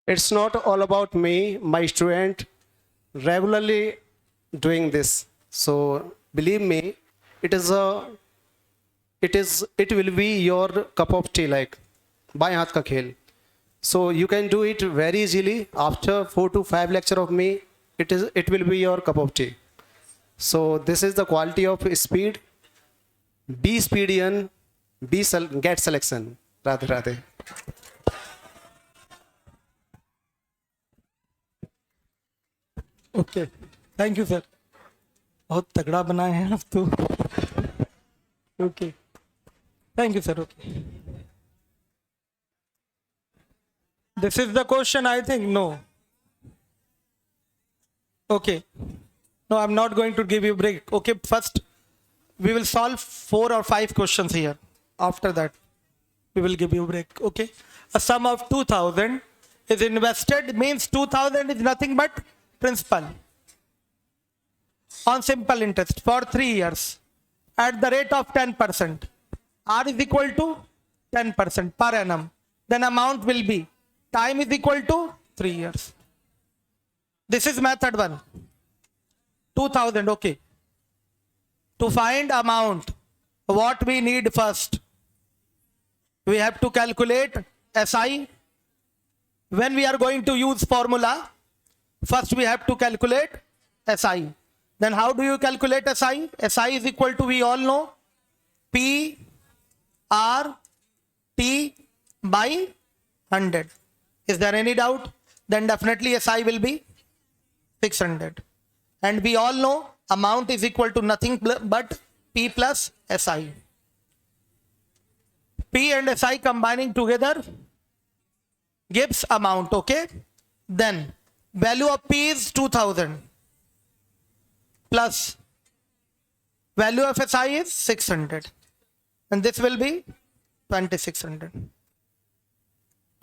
It's not all about me, my student regularly doing this. So believe me, it will be your cup of tea, like बाएं हाथ का खेल. So you can do it very easily. After 4 to 5 lecture of me, it will be your cup of tea. So this is the quality of speed. Be speedian, get selection. Radhe Radhe. Okay thank you sir बहुत तगड़ा बनाए हैं आप तो okay thank you sir okay this is the question I think no okay no I am not going to give you break okay first we will solve 4 or 5 questions here. After that we will give you break. Okay, a sum of 2000 is invested means 2000 is nothing but principal on simple interest for 3 years at the rate of 10%. R is equal to 10% per annum. Then amount will be time is equal to 3 years. This is method 1. 2000. Okay, to find amount, what we need first? We have to calculate SI. When we are going to use formula, first we have to calculate SI. Then how do you calculate SI? SI is equal to, we all know, P R T by 100. Is there any doubt? Then definitely SI will be 600. And we all know amount is equal to nothing but P plus SI. P and SI combining together gives amount. Okay, then value of P is 2000 plus value of SI is 600, and this will be 2600.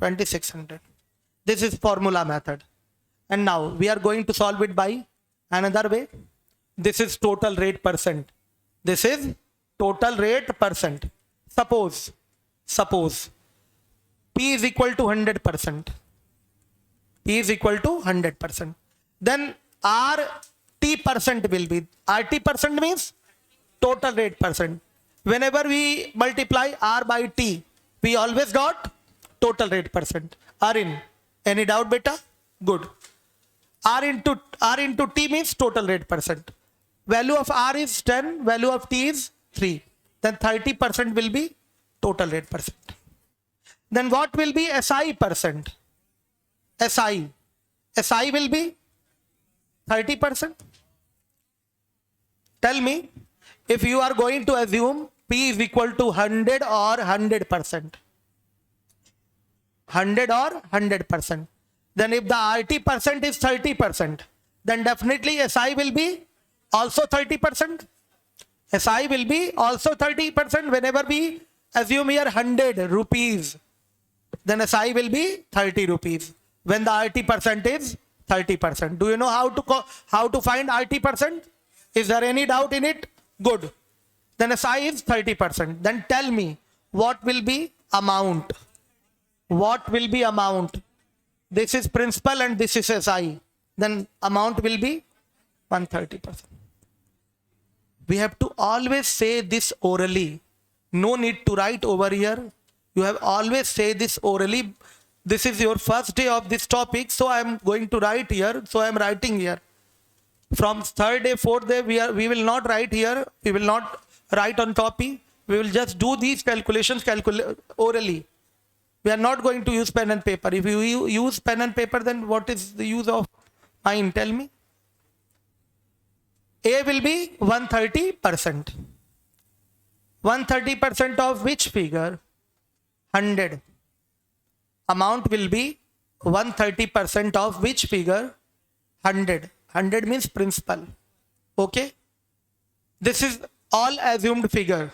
2600. This is formula method. And now we are going to solve it by another way. This is total rate percent. This is total rate percent. Suppose P is equal to 100%. P is equal to 100%. Then RT percent will be, RT percent means total rate percent. Whenever we multiply R by T, we always got total rate percent. R in. Any doubt, beta? Good. R into T means total rate percent. Value of R is 10, value of T is 3. Then 30% will be total rate percent. Then what will be SI percent? SI will be 30%. Tell me, if you are going to assume P is equal to 100 or 100%. 100 or 100%. Then if the RT percent is 30%, then definitely SI will be also 30%. SI will be also 30%. Whenever we assume here 100 rupees, then SI will be 30 rupees. When the RT percent is 30%. Do you know how to find RT percent? Is there any doubt in it? Good. Then SI is 30%. Then tell me, what will be amount? What will be amount? This is principal and this is SI. Then amount will be 130%. We have to always say this orally. No need to write over here. You have always say this orally. This is your first day of this topic, so I am going to write here. So I am writing here. From third day, fourth day, we will not write here. We will not write on copy. We will just do these calculations orally. We are not going to use pen and paper. If you use pen and paper, then what is the use of mine? Tell me. A will be 130%. 130% of which figure? 100. Amount will be 130% of which figure? 100. 100 means principal. Okay. This is all assumed figure.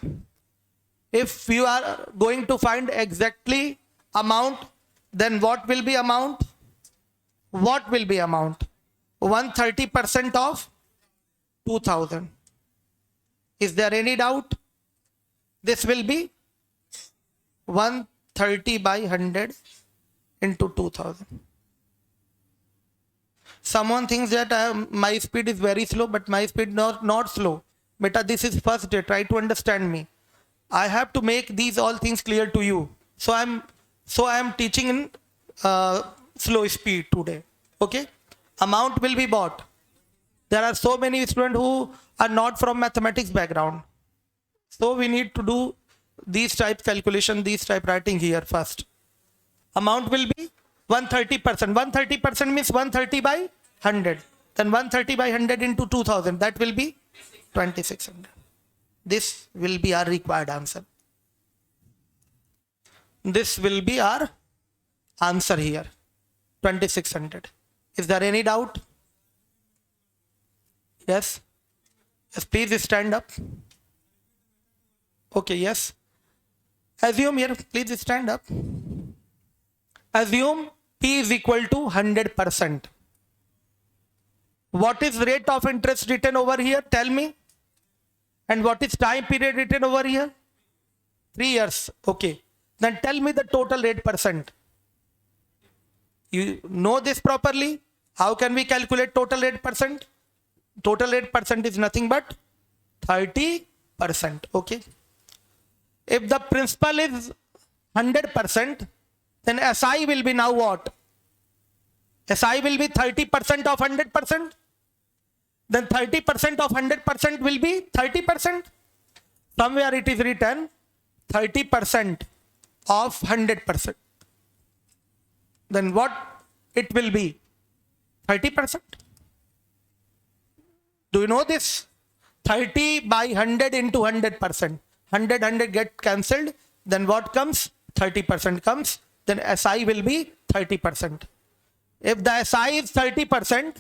If you are going to find exactly amount, then what will be amount? What will be amount? 130% of 2000. Is there any doubt? This will be 130 by 100 into 2000. Someone thinks that my speed is very slow, but my speed not slow. Beta, this is first day. Try to understand me. I have to make these all things clear to you. So I am teaching in slow speed today. Okay. Amount will be bought. There are so many students who are not from mathematics background. So we need to do these type calculation, these type writing here first. Amount will be 130%. 130% means 130 by 100. Then 130 by 100 into 2000. That will be 2600. This will be our required answer. This will be our answer here. 2600. Is there any doubt? Yes? Yes, please stand up. Okay, yes. Assume here, please stand up. Assume P is equal to 100%. What is rate of interest written over here? Tell me. And what is time period written over here? 3 years. Okay. Then tell me the total rate percent. You know this properly? How can we calculate total rate percent? Total rate percent is nothing but 30%. Okay. If the principal is 100%, then SI will be now what? SI will be 30% of 100%. Then 30% of 100% will be 30%. Somewhere it is written 30% of 100%. Then what it will be? 30%. Do you know this? 30 by 100 into 100%. 100 get cancelled. Then what comes? 30% comes. Then SI will be 30%. If the SI is 30%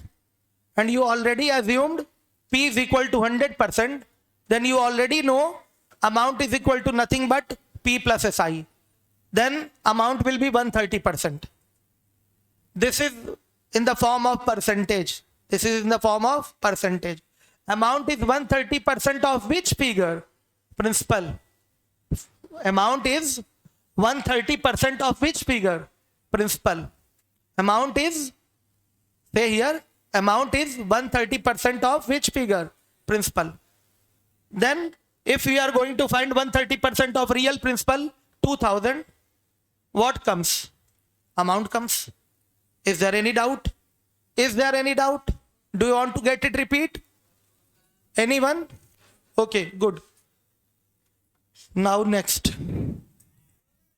and you already assumed P is equal to 100%, then you already know amount is equal to nothing but P plus SI. Then amount will be 130%. This is in the form of percentage. This is in the form of percentage. Amount is 130% of which figure? Principal. Amount is 130% of which figure? Principal. Amount is, say here, amount is 130% of which figure? Principal. Then if we are going to find 130% of real principal, 2000, what comes? Amount comes. Is there any doubt? Is there any doubt? Do you want to get it repeat? Anyone? Okay, good. Now next.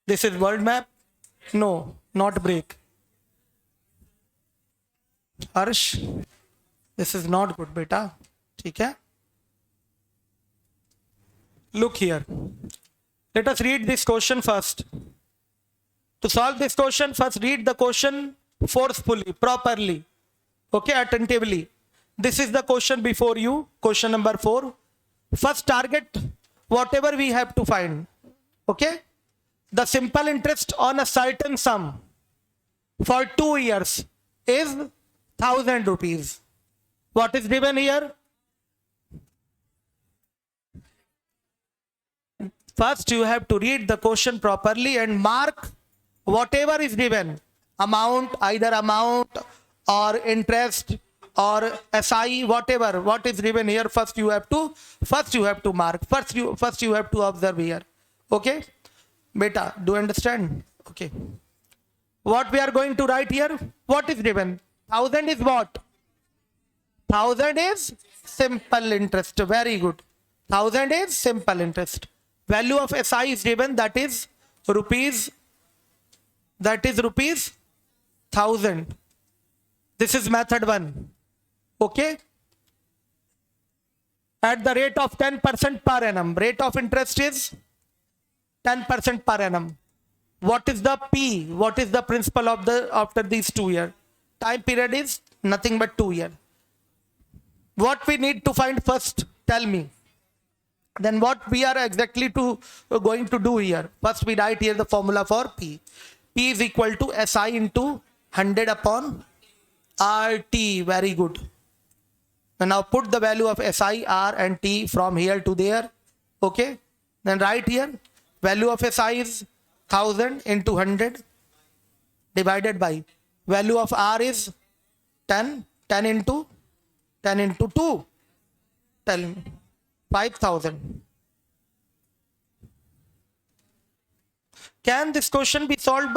This is world map. No, not break. Harsh, this is not good, beta. ठीक है? Look here. Let us read this question first. To solve this question, first read the question forcefully, properly. Okay, attentively. This is the question before you, question number 4. First target whatever we have to find. Okay? The simple interest on a certain sum for 2 years is 1000 rupees. What is given here? First you have to read the question properly and mark whatever is given. Amount, either amount or interest or SI, whatever, what is given here, first you have to mark. First you have to observe here. Okay? Beta, do you understand? Okay. What we are going to write here? What is given? 1000 is what? 1000 is simple interest. Very good. 1000 is simple interest. Value of SI is given, that is rupees 1000. This is method 1. Okay? At the rate of 10% per annum. Rate of interest is 10% per annum. What is the P? What is the principal of the after these 2 years? Time period is nothing but 2 years. What we need to find first? Tell me. Then what we are exactly going to do here? First we write here the formula for P. P is equal to SI into 100 upon RT. Very good. And now put the value of SI, R and T from here to there. Okay. Then write here. Value of SI is 1000 into 100 divided by value of R is 10. 10 into 2. Tell me. 5000. Can this question be solved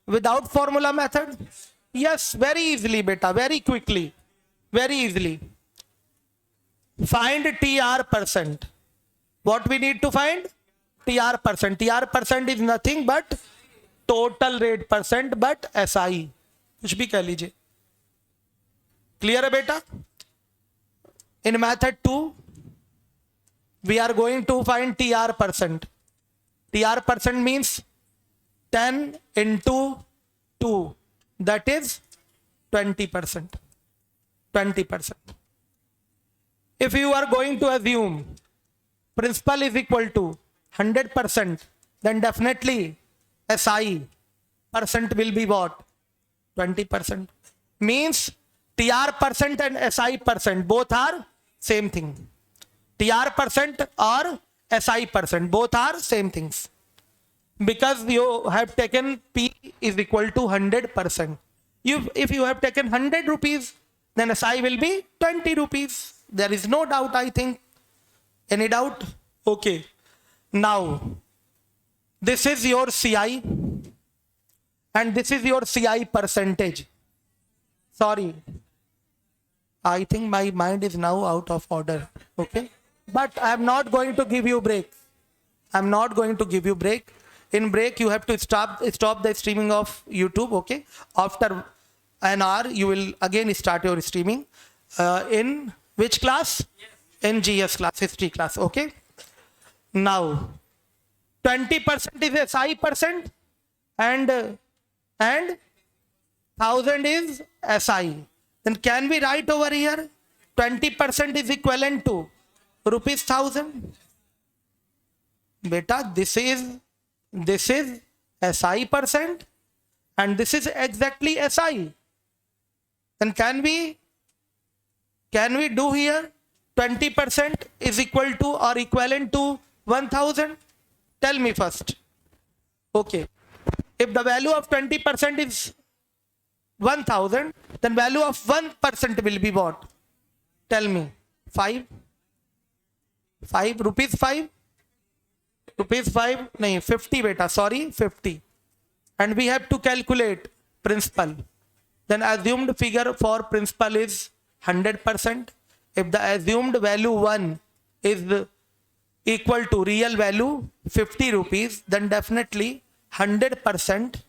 without formula method? Yes, very easily, beta, very quickly, very easily. Find TR percent. What we need to find? TR percent. TR percent is nothing but total rate percent, but SI. कुछ भी कह लीजिए. Clear है बेटा? In method 2, we are going to find TR percent. TR percent means 10 into 2. That is 20%. 20%. If you are going to assume principal is equal to 100%, then definitely SI percent will be what? 20%. Means TR percent and SI percent both are same thing. TR percent or SI percent both are same things. Because you have taken P is equal to 100%. If you have taken 100 rupees, then SI will be 20 rupees. There is no doubt, I think. Any doubt? Okay. Now, this is your CI and this is your CI percentage. Sorry. I think my mind is now out of order. Okay. But I am not going to give you break. I am not going to give you break. In break, you have to stop the streaming of YouTube. Okay. After an hour, you will again start your streaming. In which class? In GS class, history class. Okay. Now, 20% is SI percent and 1000 is SI. Then can we write over here 20% is equivalent to rupees 1000? Beta, this is SI percent and this is exactly SI. Then can we do here 20% is equal to or equivalent to 1000? Tell me first. Okay. If the value of 20% is 1000, then value of 1% will be what? Tell me. 5? 5? Rupees 5? Rupees 5? No, 50 beta. Sorry, 50. And we have to calculate principal. Then assumed figure for principal is 100%. If the assumed value 1 is equal to real value 50 rupees, then definitely 100%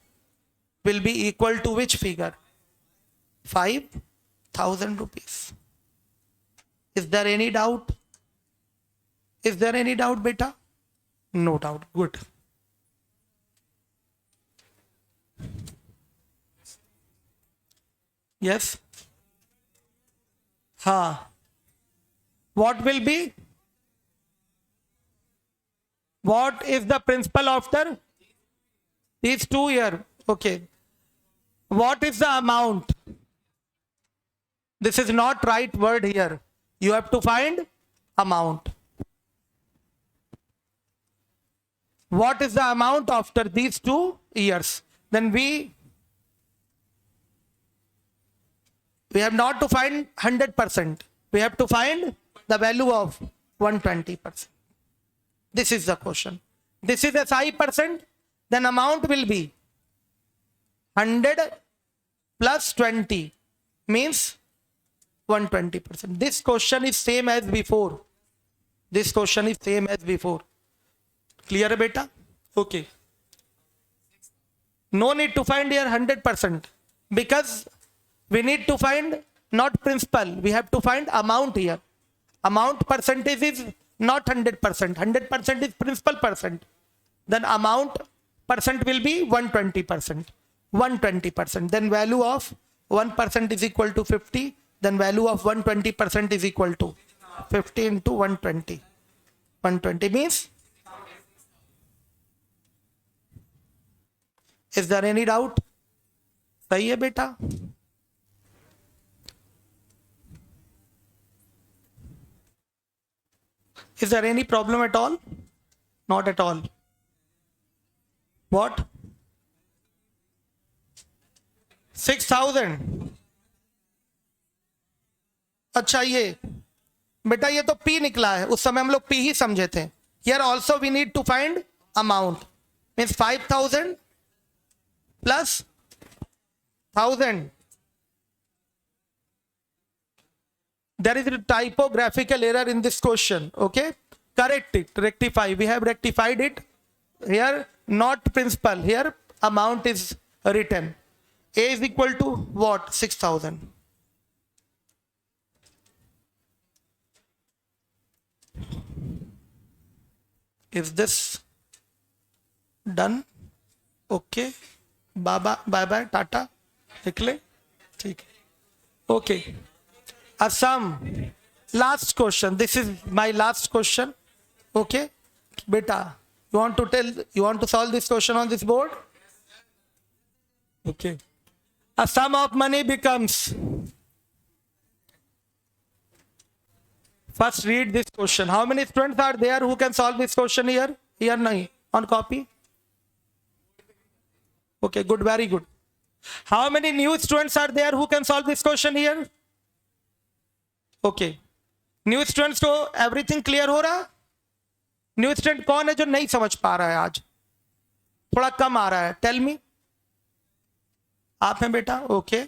will be equal to which figure? 5,000 rupees. Is there any doubt? Is there any doubt, beta? No doubt. Good. Yes? What will be? What is the principal after these 2 years? Okay. What is the amount? This is not right word here. You have to find amount. What is the amount after these 2 years? Then we have not to find 100%. We have to find the value of 120%. This is the question. This is SI percent. Then amount will be 100 plus 20 means 120%. This question is same as before. This question is same as before. Clear, beta? Okay. No need to find here 100% because we need to find not principal. We have to find amount here. Amount percentage is not 100%. 100% is principal percent. Then amount percent will be 120%. 120%. Then value of 1% is equal to 50. Then value of 120% is equal to 50 into 120. 120 means. Is there any doubt? सही है बेटा? Is there any problem at all? Not at all. What? 6,000. अच्छा ये बेटा ये तो P निकला है. उस समय हम लोग P ही समझे थे. Here also we need to find amount. Means 5,000 plus 1,000. There is a typographical error in this question. Okay, correct it, rectify. We have rectified it. Here not principal, here amount is written. A is equal to what? 6,000. Is this done? Okay, bye bye tata. लिख ले, ठीक है. Okay. Assam. Last question. This is my last question. Okay. Beta, you want to solve this question on this board? Okay. A sum of money becomes. First read this question. How many students are there who can solve this question here? Here nahi. On copy? Okay, good, very good. How many new students are there who can solve this question here? Okay. New students को everything clear हो रहा? New student कौन है जो नहीं समझ पा रहा है आज? थोड़ा कम आ रहा है. Tell me. आप हैं बेटा? Okay.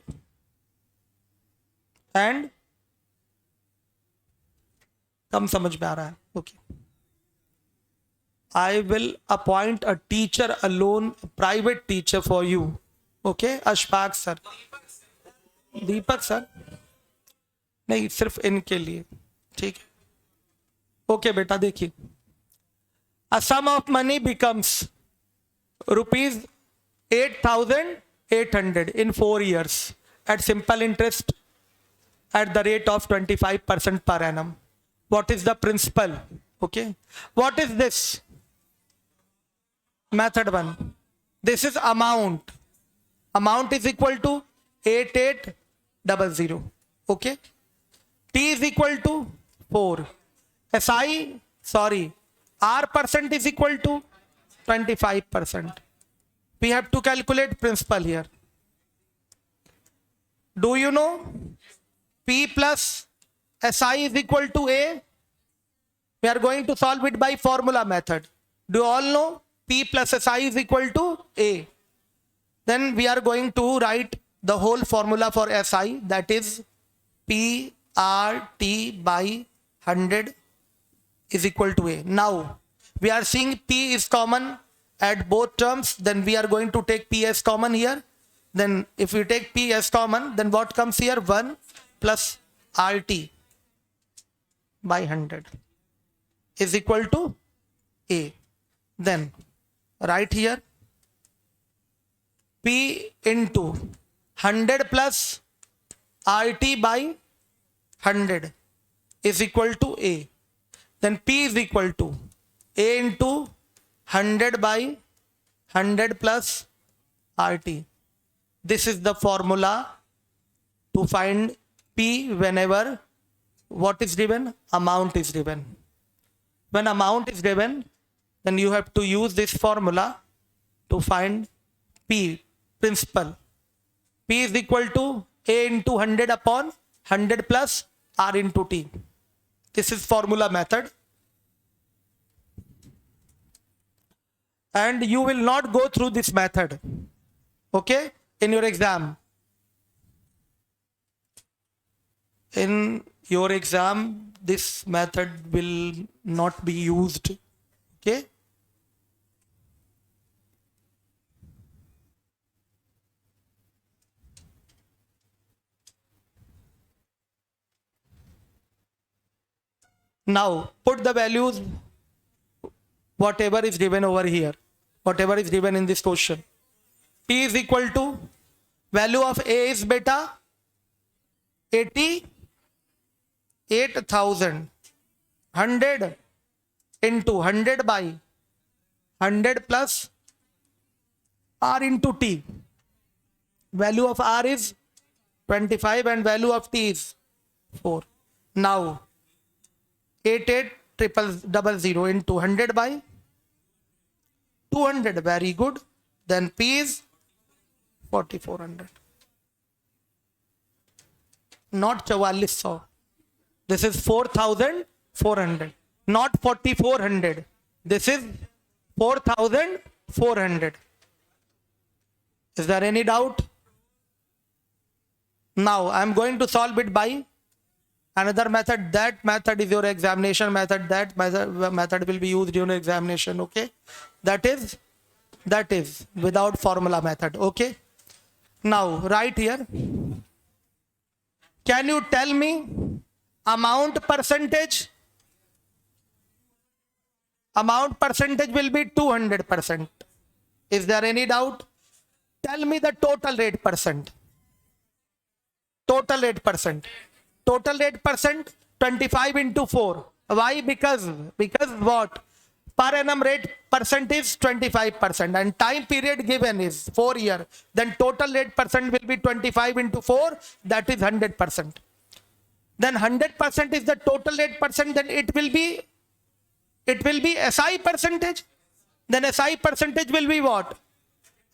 And कम समझ में आ रहा है. Okay. I will appoint a teacher alone, a private teacher for you. Okay, Ashfaq sir. Deepak sir. नहीं, सिर्फ इनके लिए. ठीक है. ओके बेटा देखिए. A sum of money becomes rupees 8,800 in 4 years at simple interest at the rate of 25% per annum. What is the principal? Okay. What is this? Method 1. This is amount. Amount is equal to 8800. Okay. T is equal to 4. R percent is equal to 25%. We have to calculate principal here. Do you know P plus SI is equal to A? We are going to solve it by formula method. Do you all know P plus SI is equal to A? Then we are going to write the whole formula for SI, that is P RT by 100 is equal to A. Now we are seeing P is common at both terms, then we are going to take P as common here. Then if we take P as common, then what comes here? 1 plus RT by 100 is equal to A. Then right here P into 100 plus RT by 100 is equal to A. Then P is equal to A into 100 by 100 plus RT. This is the formula to find P whenever what is given? Amount is given. When amount is given, then you have to use this formula to find P, principal. P is equal to A into 100 upon 100 plus R into T. This is formula method. And you will not go through this method, okay, in your exam. In your exam, this method will not be used, okay. Now put the values, whatever is given over here, whatever is given in this question. P is equal to, value of A is beta 88,000, 100 into 100 by 100 plus R into T. Value of R is 25 and value of T is 4. Now 88,000 into 100 by 200. Very good. Then P is 4,400. Not 4400. This is 4,400. Not 4,400. This is 4,400. Is there any doubt? Now I am going to solve it by another method. That method is your examination method. That method will be used during examination, okay. That is without formula method, okay. Now right here, can you tell me amount percentage? Amount percentage will be 200%. Is there any doubt? Tell me the total rate percent. Total rate percent. Total rate percent 25 into 4. Why? Because what? Per annum rate percent is 25% and time period given is 4 years. Then total rate percent will be 25 into 4. That is 100%. Then 100% is the total rate percent. Then it will be SI percentage. Then SI percentage will be what?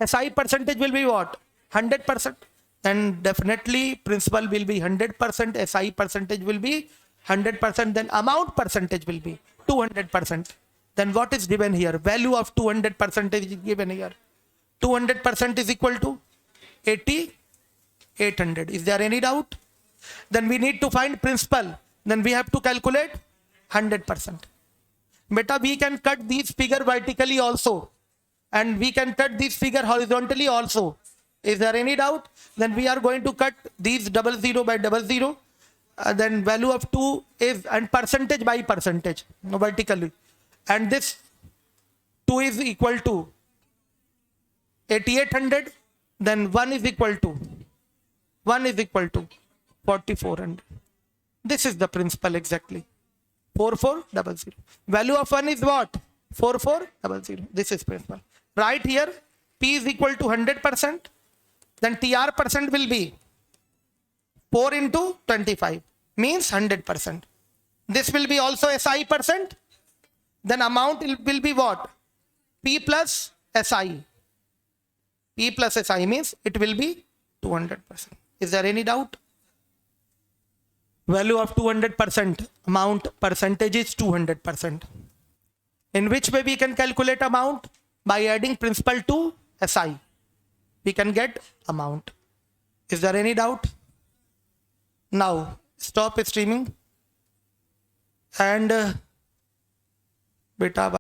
SI percentage will be what? 100%. And definitely principal will be 100%, SI percentage will be 100%, then amount percentage will be 200%. Then what is given here? Value of 200% is given here. 200% is equal to 8,800. Is there any doubt? Then we need to find principal. Then we have to calculate 100%. Beta, we can cut these figure vertically also. And we can cut this figure horizontally also. Is there any doubt? Then we are going to cut these 00 by 00. Then value of 2 is, and percentage by percentage, vertically. And this 2 is equal to 8,800. Then 1 is equal to 4,400. This is the principal exactly. 4,400. Value of 1 is what? 4,400. This is principal. Right here, P is equal to 100%. Then TR percent will be 4 into 25, means 100%. This will be also SI percent. Then amount will be what? P plus SI. P plus SI means it will be 200%. Is there any doubt? Value of 200%, amount percentage is 200%. In which way we can calculate amount? By adding principal to SI. We can get amount. Is there any doubt? Now, stop streaming and beta